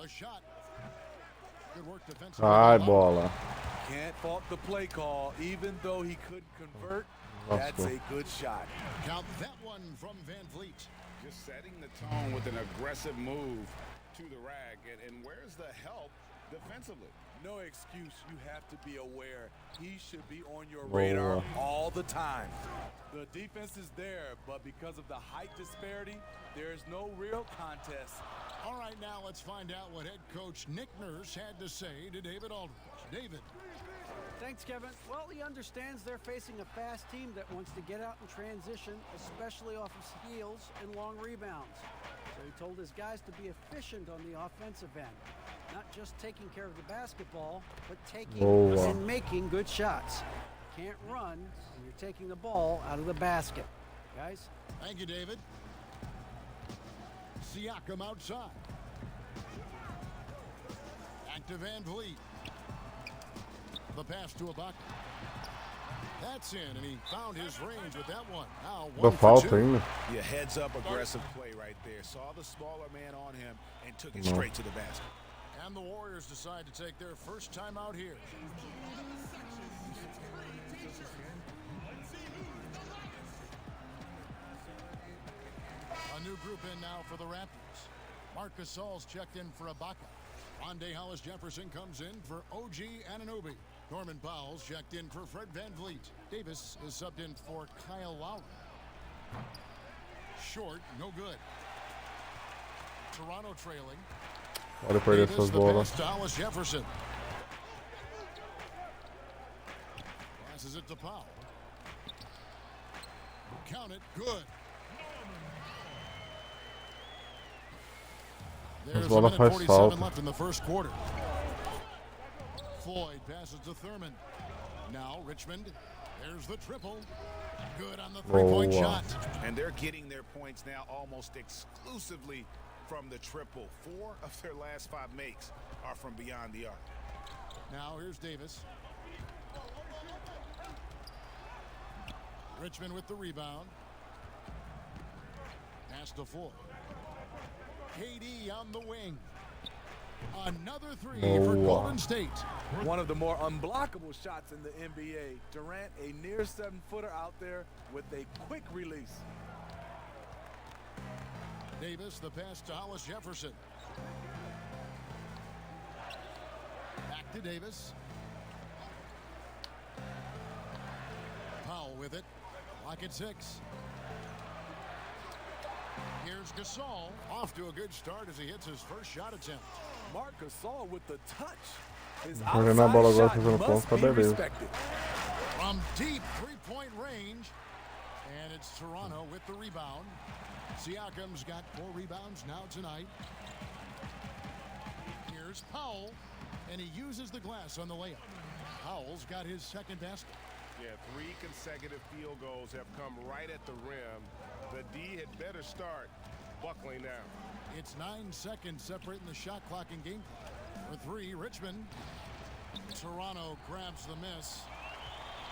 The shot. Good work defensively. Ai, bola. Can't fault the play call, even though he couldn't convert. That's Nossa. a good shot. Count that one from Van Vliet. Just setting the tone with an aggressive move to the rack. And where's the help defensively? No excuse. You have to be aware. He should be on your radar all the time. The defense is there, but because of the height disparity, there's no real contest. All right, now let's find out what head coach Nick Nurse had to say to David Aldridge. David. Thanks, Kevin. Well, he understands they're facing a fast team that wants to get out in transition, especially off of steals and long rebounds. So he told his guys to be efficient on the offensive end. Not just taking care of the basketball, but taking and making good shots. Can't run when you're taking the ball out of the basket. Guys? Thank you, David. Siakam outside. Back to Van Vliet. The pass to Ibaka. That's in, and he found his range with that one. Now Da 1 for falta 2. ainda. Yeah, heads up aggressive play right there. Saw the smaller man on him and took it straight to the basket. And the Warriors decide to take their first time out here. A new group in now for the Raptors. Marc Gasol's checked in for Ibaka. Rondé Hollis-Jefferson comes in for OG Anunoby. Norman Powell's checked in for Fred Van Vliet. Davis is subbed in for Kyle Lowry. Short, no good. Toronto trailing. Olha perder Davis, essas the bolas. pass to Hollis-Jefferson. Passes it to Powell. Count it, good. There's a bola minute faz 47 falta. left in the first quarter. Floyd passes to Thurman. Now Richmond. There's the triple. Good on the three-point Boa. shot. And they're getting their points now almost exclusively from the triple. 4 of their last 5 makes are from beyond the arc. Now here's Davis. Richmond with the rebound. Pass to Floyd. KD on the wing. Another 3 for Golden State. One of the more unblockable shots in the NBA. Durant, a near 7-footer out there with a quick release. Davis, the pass to Hollis Jefferson. Back to Davis. Powell with it. Lock at 6. Here's Gasol. Off to a good start as he hits his first shot attempt. Marc Gasol with the touch. His Correndo a bola agora, outside fazendo shot ponto, must tá be beleza. respected. From deep three-point range. And it's Toronto with the rebound. Siakam's got 4 rebounds now tonight. Here's Powell. And he uses the glass on the layup. Powell's got his second basket. Yeah, 3 consecutive field goals have come right at the rim. The D had better start buckling down. It's 9 seconds separating the shot clock and game clock. For 3, Richmond. Toronto grabs the miss.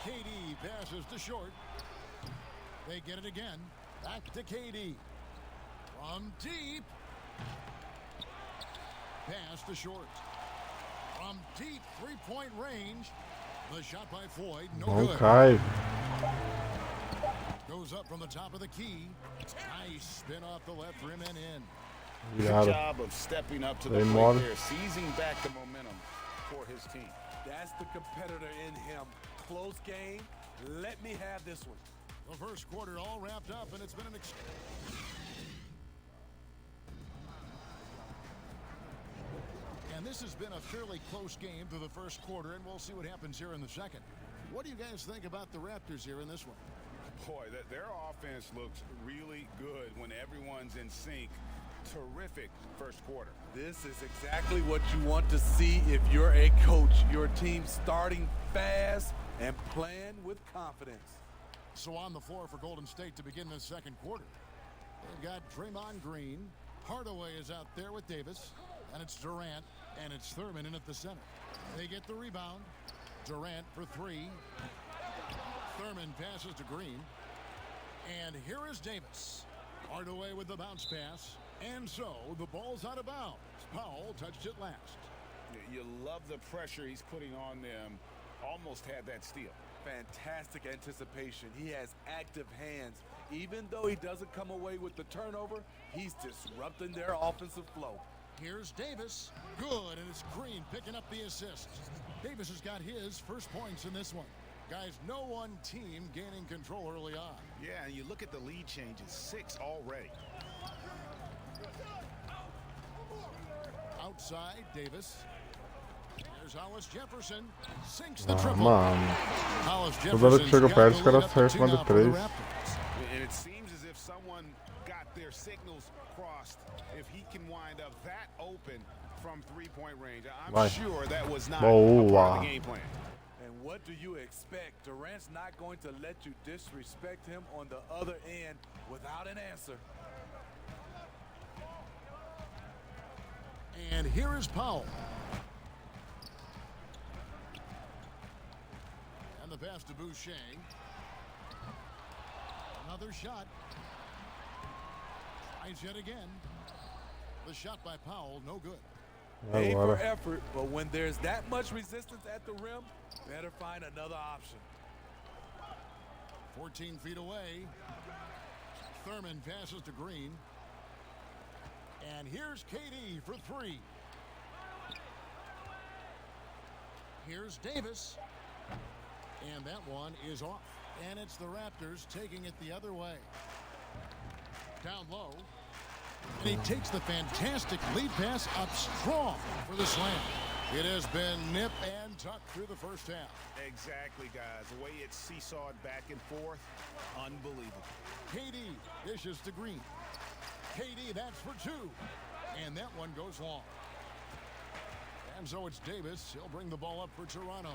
KD passes to short. They get it again. Back to KD. From deep. Pass to short. From deep three-point range. The shot by Floyd. No Não good. cai. Goes up from the top of the key. Nice spin off the left rim and in. Good Obrigado. job of stepping up to the Bem plate mole. there, seizing back the momentum for his team. That's the competitor in him. Close game. Let me have this one. The first quarter all wrapped up, and it's been an and this has been a fairly close game through the first quarter, and we'll see what happens here in the second. What do you guys think about the Raptors here in this one? Boy, their offense looks really good when everyone's in sync. Terrific first quarter. This is exactly what you want to see if you're a coach. Your team starting fast and playing with confidence. So on the floor for Golden State to begin this second quarter. They've got Draymond Green. Hardaway is out there with Davis. And it's Durant. And it's Thurman in at the center. They get the rebound. Durant for 3. Thurman passes to Green. And here is Davis. Hardaway with the bounce pass. And so the ball's out of bounds. Powell touched it last. You love the pressure he's putting on them. Almost had that steal. Fantastic anticipation. He has active hands. Even though he doesn't come away with the turnover, he's disrupting their offensive flow. Here's Davis. Good, and it's Green picking up the assist. Davis has got his first points in this one. Guys, no one team gaining control early on. Yeah, and you look at the lead changes. 6 already. Outside, Davis. There's Hollis Jefferson. Sinks the triple. Mano. Hollis Toda vez que chega perto, os caras acertam uma de 3. And it seems as if someone got their signals crossed. If he can wind up that open from 3-point range, I'm Vai. sure that was not a Boa. part of the game plan. And what do you expect? Durant's not going to let you disrespect him on the other end without an answer. And here is Powell. And the pass to Boucher. Another shot. Tries yet again. The shot by Powell, no good. A for Agora. effort, but when there's that much resistance at the rim, better find another option. 14 feet away. Thurman passes to Green. And here's KD for 3. Here's Davis. And that one is off. And it's the Raptors taking it the other way. Down low. And he takes the fantastic lead pass up strong for the slam. It has been nip and tuck through the first half. Exactly, guys. The way it's seesawed back and forth, unbelievable. KD dishes to Green. KD, that's for 2. And that one goes long. And so it's Davis. He'll bring the ball up for Toronto.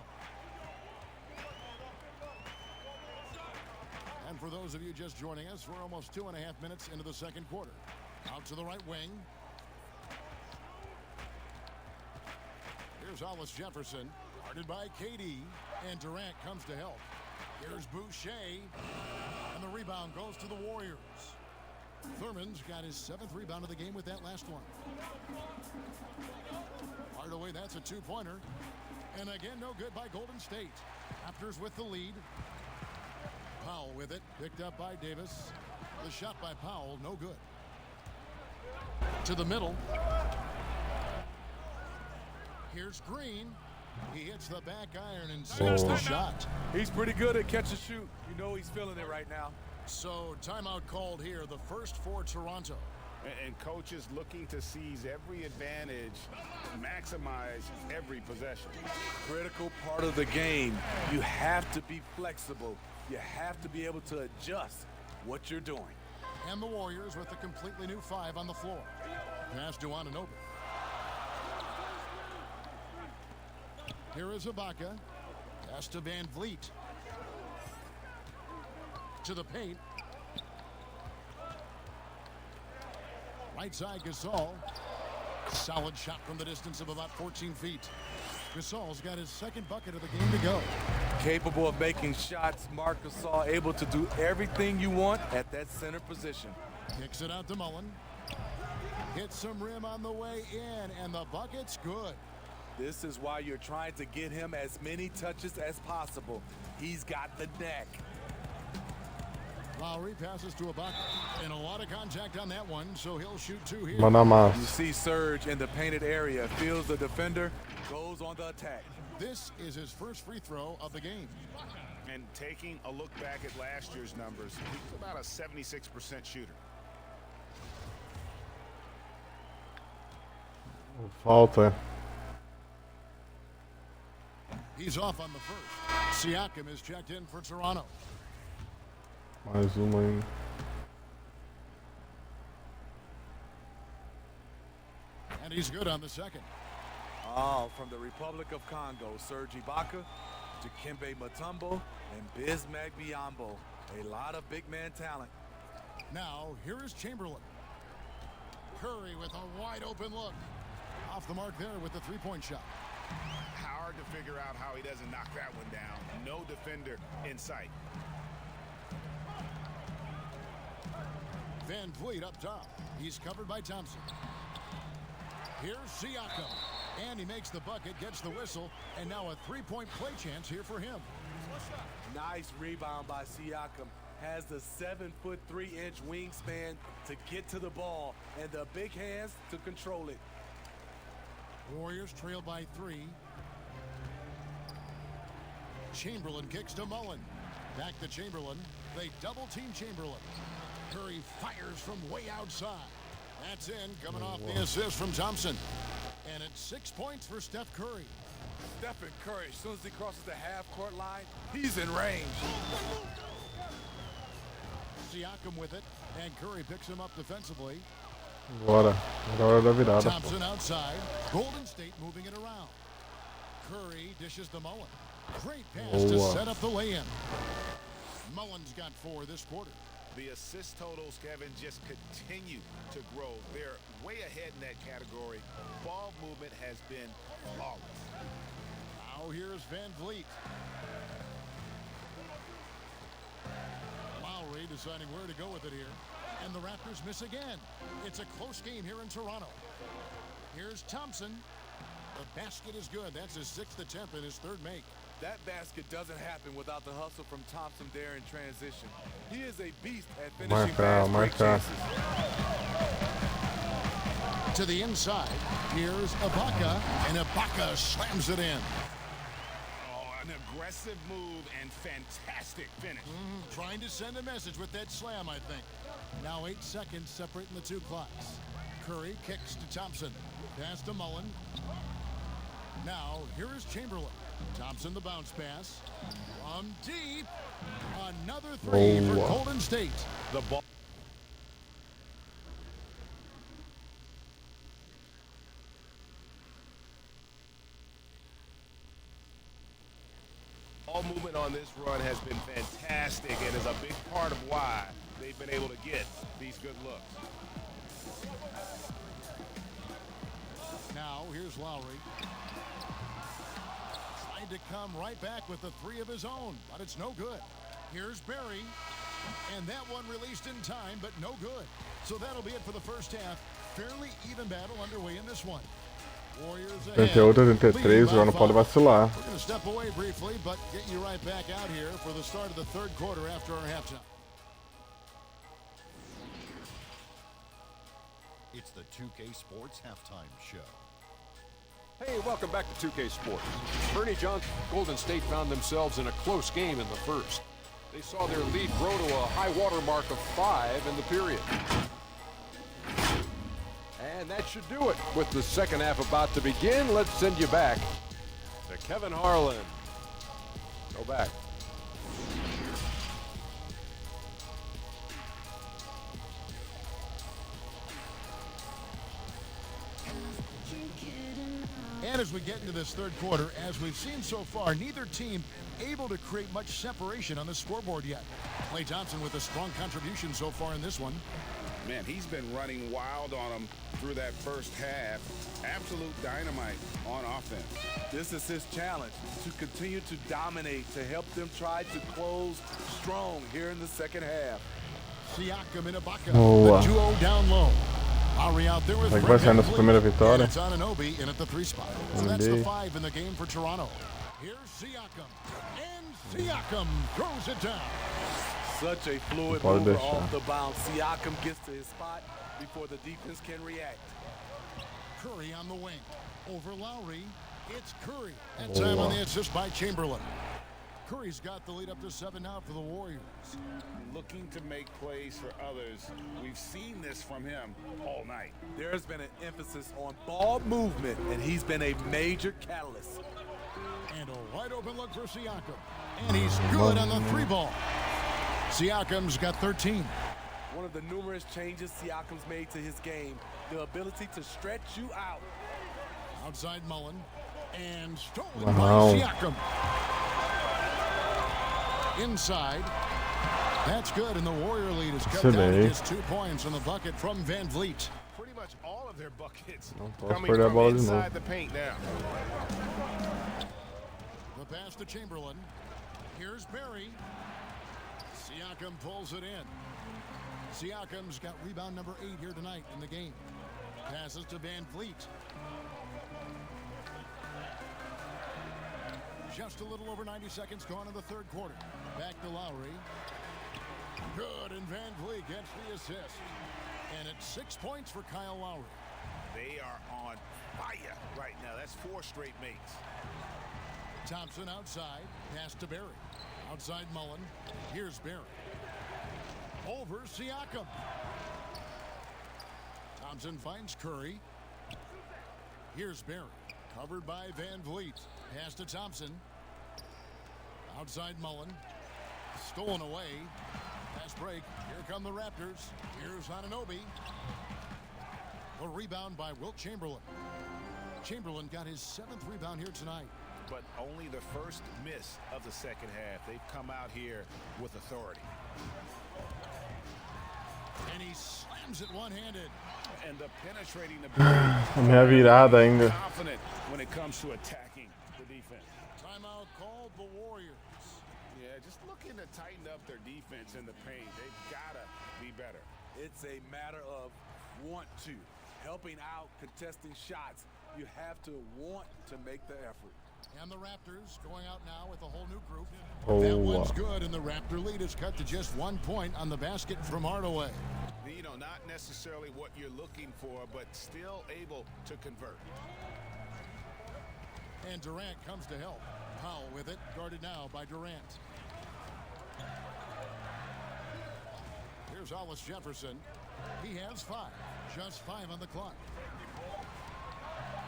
And for those of you just joining us, we're almost 2.5 minutes into the second quarter. Out to the right wing. Here's Hollis Jefferson, guarded by KD, and Durant comes to help. Here's Boucher, and the rebound goes to the Warriors. Thurman's got his 7th rebound of the game with that last one. Hardaway, that's a two-pointer. And again, no good by Golden State. Raptors with the lead. Powell with it, picked up by Davis. The shot by Powell, no good. To the middle. Here's Green. He hits the back iron and sinks the shot. He's pretty good at catch and shoot. You know he's feeling it right now. So timeout called here, the first for Toronto. And coaches looking to seize every advantage, maximize every possession. Critical part of the game. You have to be flexible. You have to be able to adjust what you're doing. And the Warriors with a completely new 5 on the floor. Pass to Anunoby. Here is Ibaka. Pass to Van Vliet. To the paint. Right side, Gasol. Solid shot from the distance of about 14 feet. Gasol's got his 2nd bucket of the game to go. Capable of making shots, Marc Gasol able to do everything you want at that center position. Kicks it out to Mullen. Hits some rim on the way in, and the bucket's good. This is why you're trying to get him as many touches as possible. He's got the neck. Lowry passes to Ibaka, and a lot of contact on that one, so he'll shoot 2 here. Manda mais. You see Serge in the painted area, feels the defender, goes on the attack. This is his first free throw of the game. And taking a look back at last year's numbers, he's about a 76% shooter. Falta. He's off on the first. Siakam is checked in for Toronto. Mais uma ainda. And he's good on the second. Oh, from the Republic of Congo, Serge Ibaka to Kembe Mutombo and Bismack Biyombo. A lot of big man talent. Now, here is Chamberlain. Curry with a wide open look. Off the mark there with the three-point shot. Hard to figure out how he doesn't knock that one down. No defender in sight. Van Vliet up top. He's covered by Thompson. Here's Siakam. And he makes the bucket, gets the whistle, and now a three-point play chance here for him. Nice rebound by Siakam. Has the 7'3" wingspan to get to the ball and the big hands to control it. Warriors trail by 3. Chamberlain kicks to Mullen. Back to Chamberlain. They double-team Chamberlain. Curry fires from way outside. That's in, coming off the assist from Thompson. And it's 6 points for Steph Curry. Stephen Curry, as soon as he crosses the half-court line, he's in range. Siakam with it, and Curry picks him up defensively. Agora é hora da virada. Thompson outside. Golden State moving it around. Curry dishes to Mullen. Great pass to set up the lay-in. Mullen's got 4 this quarter. The assist totals, Kevin, just continue to grow. They're way ahead in that category. Ball movement has been flawless. Now here's Van Vliet. Lowry deciding where to go with it here. And the Raptors miss again. It's a close game here in Toronto. Here's Thompson. The basket is good. That's his 6th attempt and his 3rd make. That basket doesn't happen without the hustle from Thompson there in transition. He is a beast at finishing fast break chances. To the inside, here's Ibaka, and Ibaka slams it in. Oh, an aggressive move and fantastic finish. Trying to send a message with that slam, I think. Now 8 seconds separating the 2 clocks. Curry kicks to Thompson. Pass to Mullen. Now, here is Chamberlain. Thompson the bounce pass. From deep. Another 3 for Golden State. The ball movement on this run has been fantastic and is a big part of why they've been able to get these good looks. Now, here's Lowry. tried to come right back with the three of his own, but it's no good. Here's Barry, and that one released in time, but no good. So that'll be it for the first half. Fairly even battle underway in this one. Warriors ahead. 38 a 33, já não pode vacilar. We're going to step away briefly, but get you right back out here for the start of the third quarter after our halftime. It's the 2K Sports Halftime Show. Hey, welcome back to 2K Sports. Bernie Johnson, Golden State found themselves in a close game in the first. They saw their lead grow to a high water mark of 5 in the period. And that should do it. With the second half about to begin, let's send you back to Kevin Harlan. Go back. And as we get into this third quarter, as we've seen so far, neither team able to create much separation on the scoreboard yet. Klay Thompson with a strong contribution so far in this one. Man, he's been running wild on them through that first half. Absolute dynamite on offense. This is his challenge, to continue to dominate, to help them try to close strong here in the second half. Siakam and Ibaka, Boa. the duo down low. Lowry out there with Será que vai sair nossa primeira vitória? It's Anunoby in at the 3 spot. So that's the 5 in the game for Toronto. Here's Siakam, and Siakam throws it down. Such a fluid Pode mover deixar. off the bounce. Siakam gets to his spot before the defense can react. Curry on the wing. Over Lowry, it's Curry. And time on the assist by Chamberlain. Curry's got the lead up to 7 now for the Warriors. Looking to make plays for others. We've seen this from him all night. There's been an emphasis on ball movement, and he's been a major catalyst. And a wide open look for Siakam. And he's good on the 3 ball. Siakam's got 13. One of the numerous changes Siakam's made to his game, the ability to stretch you out. Outside Mullen. And stolen Wow. by Siakam. Inside. That's good, and the Warrior lead is cut down to just 2 points on the bucket from Van Vliet. Pretty much all of their buckets Não posso coming perder a from bola de inside novo. the paint now. The pass to Chamberlain. Here's Barry. Siakam pulls it in. Siakam's got rebound number 8 here tonight in the game. Passes to Van Vliet. Just a little over 90 seconds gone in the third quarter. Back to Lowry. Good, and Van Vliet gets the assist. And it's 6 points for Kyle Lowry. They are on fire right now. That's 4 straight makes. Thompson outside. Pass to Barry. Outside Mullen. Here's Barry. Over Siakam. Thompson finds Curry. Here's Barry. Covered by Van Vliet. Pass to Thompson. Outside Mullen. Stolen away. Fast break. Here come the Raptors. Here's Anunoby. The rebound by Wilt Chamberlain. Chamberlain got his 7th rebound here tonight. But only the first miss of the second half. They've come out here with authority. And he slams it one-handed. And the penetrating ability. A minha virada ainda. Confident when it comes to attacking the defense. Timeout called the Warriors. Yeah, just looking to tighten up their defense in the paint. They've got to be better. It's a matter of want to. Helping out, contesting shots. You have to want to make the effort. And the Raptors going out now with a whole new group. Oh. That one's good, and the Raptor lead is cut to just 1 point on the basket from Hardaway. You know, not necessarily what you're looking for, but still able to convert. And Durant comes to help. Powell with it, guarded now by Durant. Here's Hollis Jefferson. He has 5. Just 5 on the clock.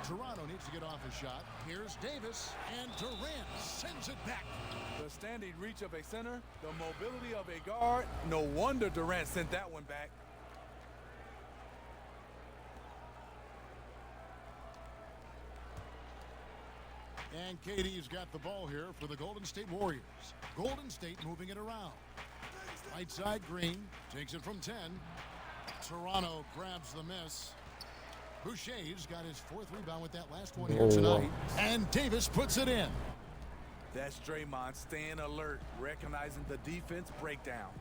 Toronto needs to get off a shot. Here's Davis, and Durant sends it back. The standing reach of a center, the mobility of a guard. No wonder Durant sent that one back. And KD's got the ball here for the Golden State Warriors. Golden State moving it around. Right side, Green takes it from 10. Toronto grabs the miss. Boucher's got his 4th rebound with that last one here tonight. And Davis puts it in. That's Draymond staying alert, recognizing the defense breakdown.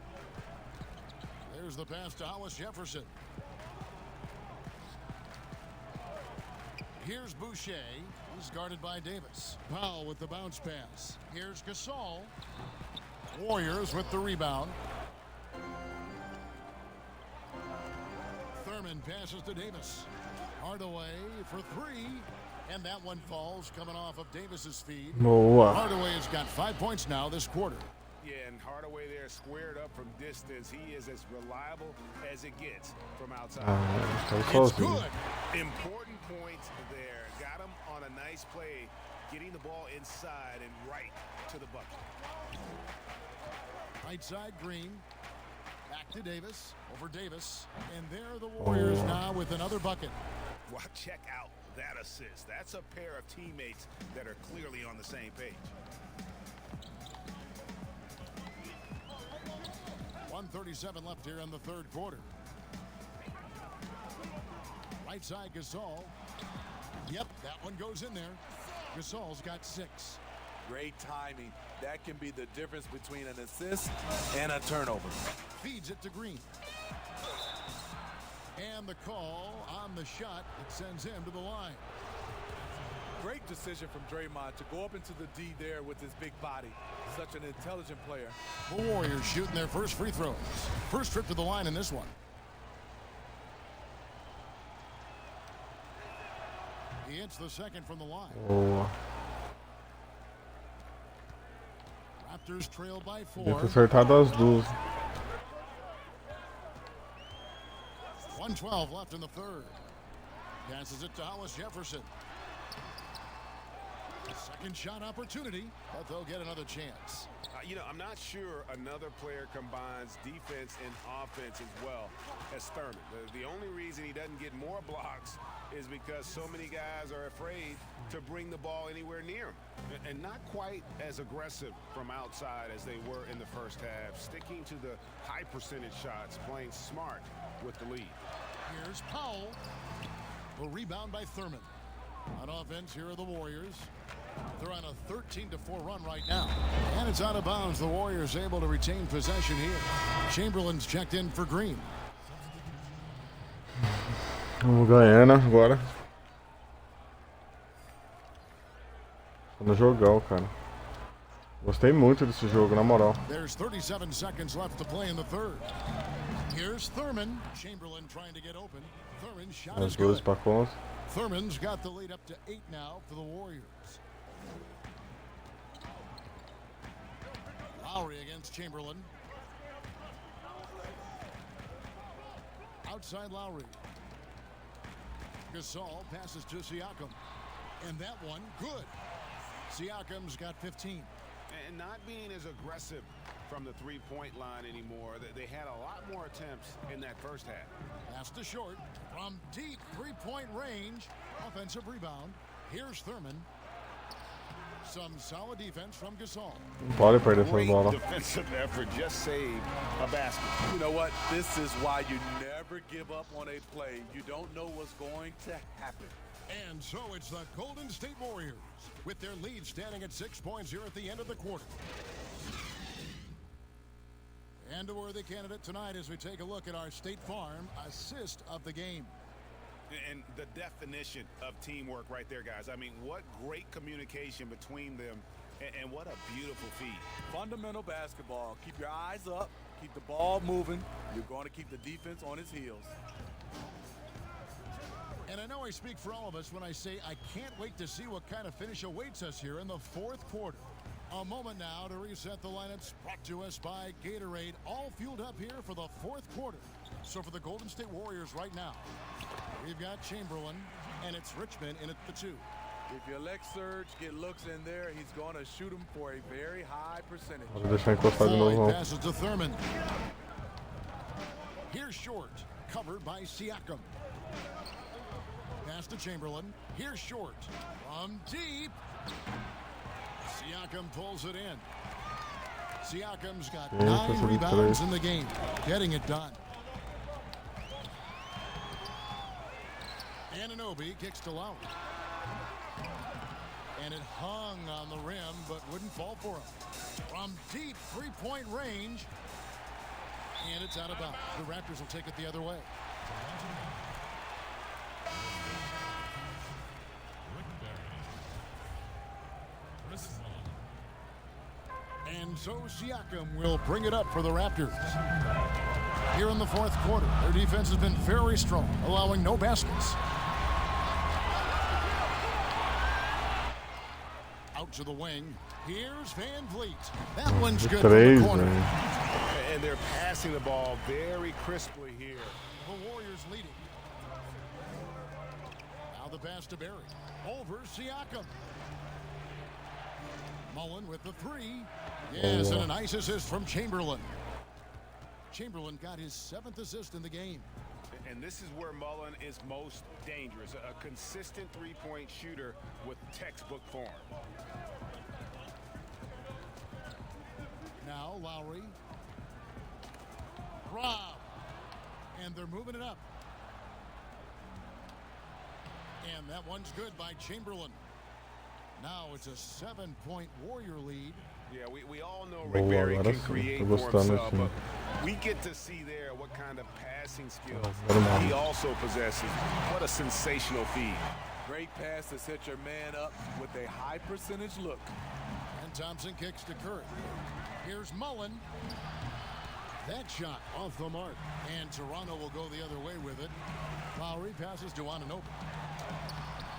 There's the pass to Hollis Jefferson. Here's Boucher. He's guarded by Davis. Powell with the bounce pass. Here's Gasol. Warriors with the rebound. Thurman passes to Davis. Hardaway for three. And that one falls coming off of Davis's feed. Boa. Hardaway has got 5 points now this quarter. Yeah, and Hardaway there squared up from distance. He is as reliable as it gets from outside. It's good. Important points there. Got him on a nice play, getting the ball inside and right to the bucket. Right side, Green. Back to Davis. Over Davis. And there are the Warriors now with another bucket. Well, check out that assist. That's a pair of teammates that are clearly on the same page. 1:37 left here in the third quarter. Right side, Gasol. Yep, that one goes in there. Gasol's got 6. Great timing. That can be the difference between an assist and a turnover. Feeds it to Green. And the call on the shot, it sends him to the line. Great decision from Draymond to go up into the D there with his big body. Such an intelligent player. The Warriors shooting their first free throws. First trip to the line in this one. He hits the second from the line. Boa. Raptors trail by 4. Devia ter acertado as duas. 1:12 left in the third. Passes it to Hollis Jefferson. Second shot opportunity, but they'll get another chance. I'm not sure another player combines defense and offense as well as Thurman. The only reason he doesn't get more blocks is because so many guys are afraid to bring the ball anywhere near him. And not quite as aggressive from outside as they were in the first half. Sticking to the high percentage shots, playing smart with the lead. Here's Powell. The rebound by Thurman. On offense, here are the Warriors. They're on a 13-4 run right now. And it's out of bounds. The Warriors able to retain possession here. Chamberlain's checked in for Green. Vamos ganhando agora. Tô no jogão, cara. Gostei muito desse jogo, na moral. There's 37 seconds left to play in the third. Here's Thurman. Chamberlain trying to get open. Thurman's shot As is duas good. pra conta. Thurman's got the lead up to 8 now for the Warriors. Lowry against Chamberlain. Outside Lowry. Gasol passes to Siakam. And that one, good. Siakam's got 15. And not being as aggressive from the three-point line anymore. They had a lot more attempts in that first half. Pass to short. From deep three-point range. Offensive rebound. Here's Thurman. Some solid defense from Gasol. Pode perder essa Great bola. defensive effort, just saved a basket. You know what? This is why you never give up on a play. You don't know what's going to happen. And so it's the Golden State Warriors with their lead standing at 6 points here at the end of the quarter. And a worthy candidate tonight as we take a look at our State Farm assist of the game. And the definition of teamwork right there, guys. I mean, what great communication between them, and what a beautiful feed. Fundamental basketball. Keep your eyes up. Keep the ball moving. You're going to keep the defense on its heels. And I know I speak for all of us when I say I can't wait to see what kind of finish awaits us here in the fourth quarter. A moment now to reset the lineups brought to us by Gatorade, all fueled up here for the fourth quarter. So for the Golden State Warriors right now, we've got Chamberlain, and it's Richmond in at the 2. If you elect Surge, get looks in there, he's going to shoot him for a very high percentage. Pode deixar encostar de novo. Floyd passes to Thurman. Here's Short, covered by Siakam. Pass to Chamberlain. Here's Short. From deep. Siakam pulls it in. Siakam's got 9 rebounds in the game. Getting it done. Anunoby kicks to Lowry. And it hung on the rim, but wouldn't fall for him. From deep three-point range. And it's out of bounds. The Raptors will take it the other way. And so Siakam will bring it up for the Raptors. Here in the fourth quarter, their defense has been very strong, allowing no baskets. Out to the wing. Here's Van Vliet. That one's good from the corner. And they're passing the ball very crisply here. The Warriors leading. Now the pass to Barry. Over Siakam. Mullen with the three. Yes, and a nice assist from Chamberlain. Chamberlain got his 7th assist in the game. And this is where Mullen is most dangerous. A consistent three-point shooter with textbook form. Now Lowry. Rob. And they're moving it up. And that one's good by Chamberlain. Now it's a 7-point Warrior lead. Yeah, we all know Rick Barry can create for himself, but we get to see there what kind of passing skills he also possesses. What a sensational feed. Great pass to set your man up with a high percentage look. And Thompson kicks to Curry. Here's Mullen. That shot off the mark. And Toronto will go the other way with it. Lowry passes to Anunoby.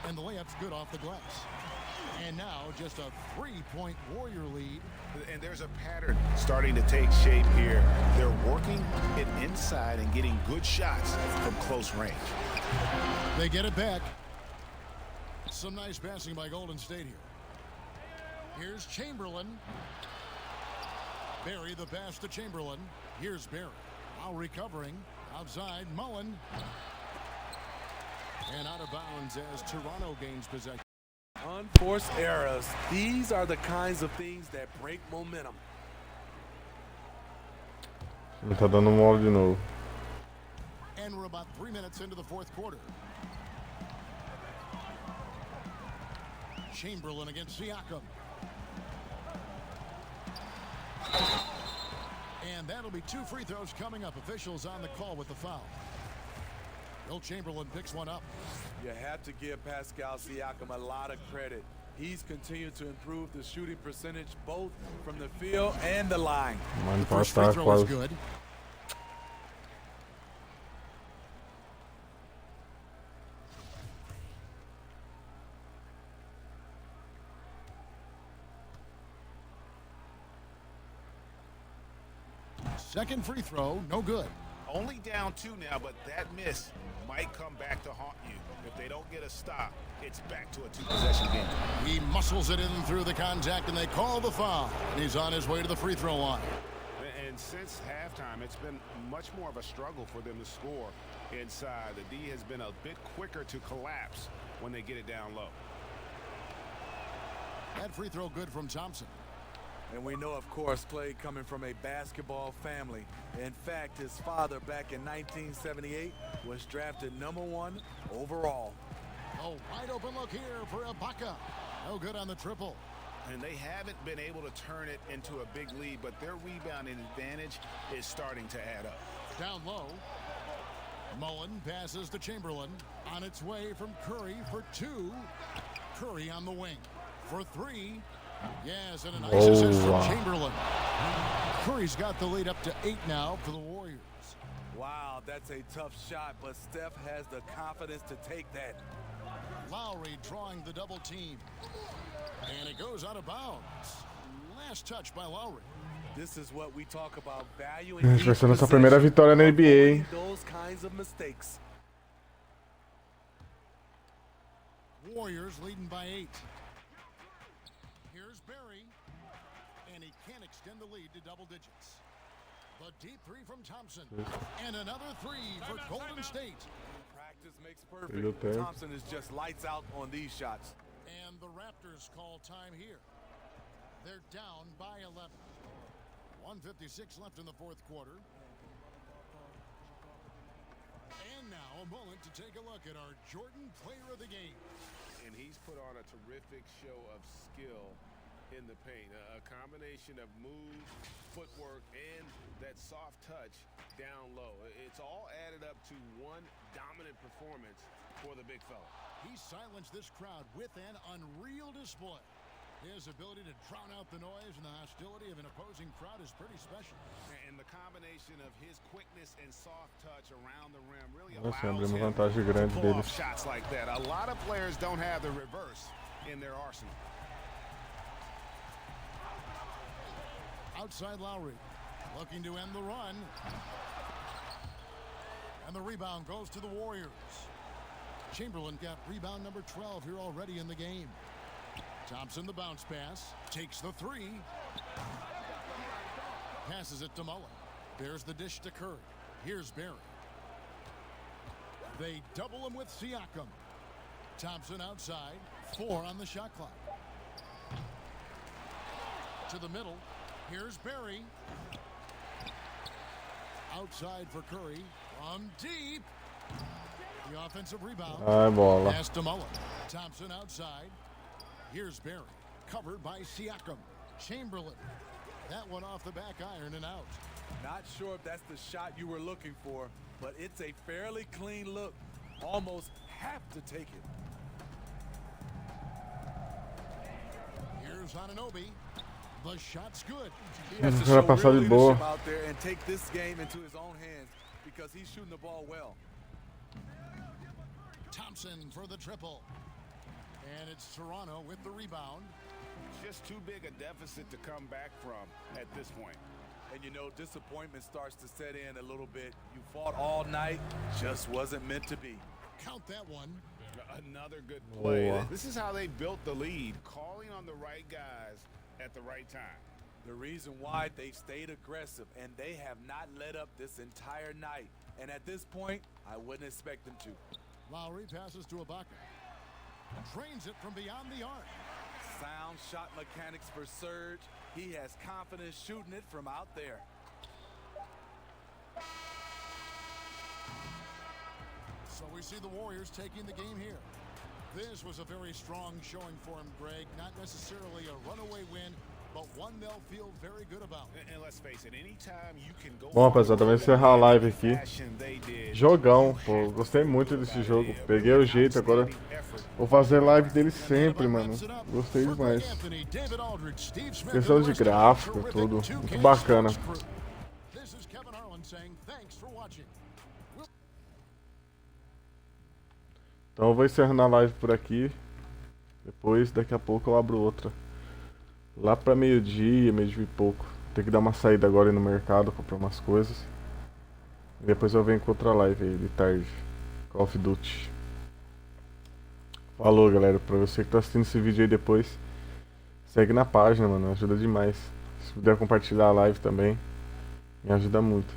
And the layup's good off the glass. And now just a 3-point Warrior lead. And there's a pattern starting to take shape here. They're working it inside and getting good shots from close range. They get it back. Some nice passing by Golden State here. Here's Chamberlain. Barry the pass to Chamberlain. Here's Barry. Now recovering. Outside Mullen. And out of bounds as Toronto gains possession. Unforced errors. These are the kinds of things that break momentum. Ele tá dando mole de novo. And we're about 3 minutes into the fourth quarter. Chamberlain against Siakam. And that'll be 2 free throws coming up. Officials on the call with the foul. Will Chamberlain picks one up. You have to give Pascal Siakam a lot of credit. He's continued to improve the shooting percentage both from the field and the line. The first free throw is good. Second free throw, no good. Only down 2 now, but that miss might come back to haunt you. If they don't get a stop, it's back to a 2-possession game. He muscles it in through the contact, and they call the foul. And he's on his way to the free throw line. And since halftime, it's been much more of a struggle for them to score inside. The D has been a bit quicker to collapse when they get it down low. That free throw good from Thompson. And we know, of course, Clay coming from a basketball family. In fact, his father back in 1978 was drafted #1 overall. A wide open look here for Ibaka. No good on the triple. And they haven't been able to turn it into a big lead, but their rebounding advantage is starting to add up. Down low. Mullen passes to Chamberlain. On its way from Curry for 2. Curry on the wing for 3. Yes, and a nice assist from Chamberlain. Curry's got the lead up to 8 now for the Warriors. Wow, that's a tough shot, but Steph has the confidence to take that. Lowry drawing the double team. And it goes out of bounds. Last touch by Lowry. This is what we talk about, valuing Vai ser nossa primeira vitória na NBA, hein? those kinds of mistakes. Warriors leading by 8. Here's Barry. And he can't extend the lead to double digits. The deep 3 from Thompson. And another 3 for Golden State. Practice makes perfect. Thompson is just lights out on these shots. And the Raptors call time here. They're down by 11. 1:56 left in the fourth quarter. And now a moment to take a look at our Jordan Player of the Game. And he's put on a terrific show of skill in the paint. A combination of moves, footwork, and that soft touch down low. It's all added up to one dominant performance for the big fella. He silenced this crowd with an unreal display. His ability to drown out the noise and the hostility of an opposing crowd is pretty special. And the combination of his quickness and soft touch around the rim really Nossa, allows abriu uma him vantagem to grande pull deles. off shots like that. A lot of players don't have the reverse in their arsenal. Outside Lowry, looking to end the run. And the rebound goes to the Warriors. Chamberlain got rebound number 12 here already in the game. Thompson, the bounce pass, takes the three. Passes it to Mullen. There's the dish to Curry. Here's Barry. They double him with Siakam. Thompson outside. 4 on the shot clock. To the middle. Here's Barry. Outside for Curry. From deep. The offensive rebound. Ai, bola. Pass to Mullen. Thompson outside. Here's Barry. Covered by Siakam. Chamberlain. That one off the back iron and out. Not sure if that's the shot you were looking for, but it's a fairly clean look. Almost have to take it. Here's Anunoby. The shot's good. He has to Vai show passar real de boa. leadership out there and take this game into his own hands because he's shooting the ball well. Thompson for the triple. And it's Toronto with the rebound. Just too big a deficit to come back from at this point. And you know, disappointment starts to set in a little bit. You fought all night, just wasn't meant to be. Count that one. Another good play. Boa. This is how they built the lead, calling on the right guys at the right time. The reason why they stayed aggressive, and they have not let up this entire night. And at this point, I wouldn't expect them to. Lowry passes to Ibaka. Drains it from beyond the arc. Sound shot mechanics for Serge. He has confidence shooting it from out there. So we see the Warriors taking the game here. This was a very strong showing for him, Greg. Not necessarily a runaway win, but one they'll feel very good about. And let's face it, anytime you can go Bom, rapaziada, vai encerrar a live aqui. fashion they did. Jogão, pô, gostei muito desse jogo. Peguei o jeito, agora vou fazer live dele sempre, mano. Gostei demais. Questão de gráfico, tudo. Muito bacana. This is Kevin Harlan saying thanks for watching. Então eu vou encerrando a live por aqui. Depois, daqui a pouco eu abro outra. Lá pra meio-dia, meio-dia e pouco. Tem que dar uma saída agora aí no mercado, comprar umas coisas. E depois eu venho com outra live aí de tarde. Call of Duty. Falou, galera. Pra você que tá assistindo esse vídeo aí depois, segue na página, mano. Ajuda demais. Se puder compartilhar a live também, me ajuda muito.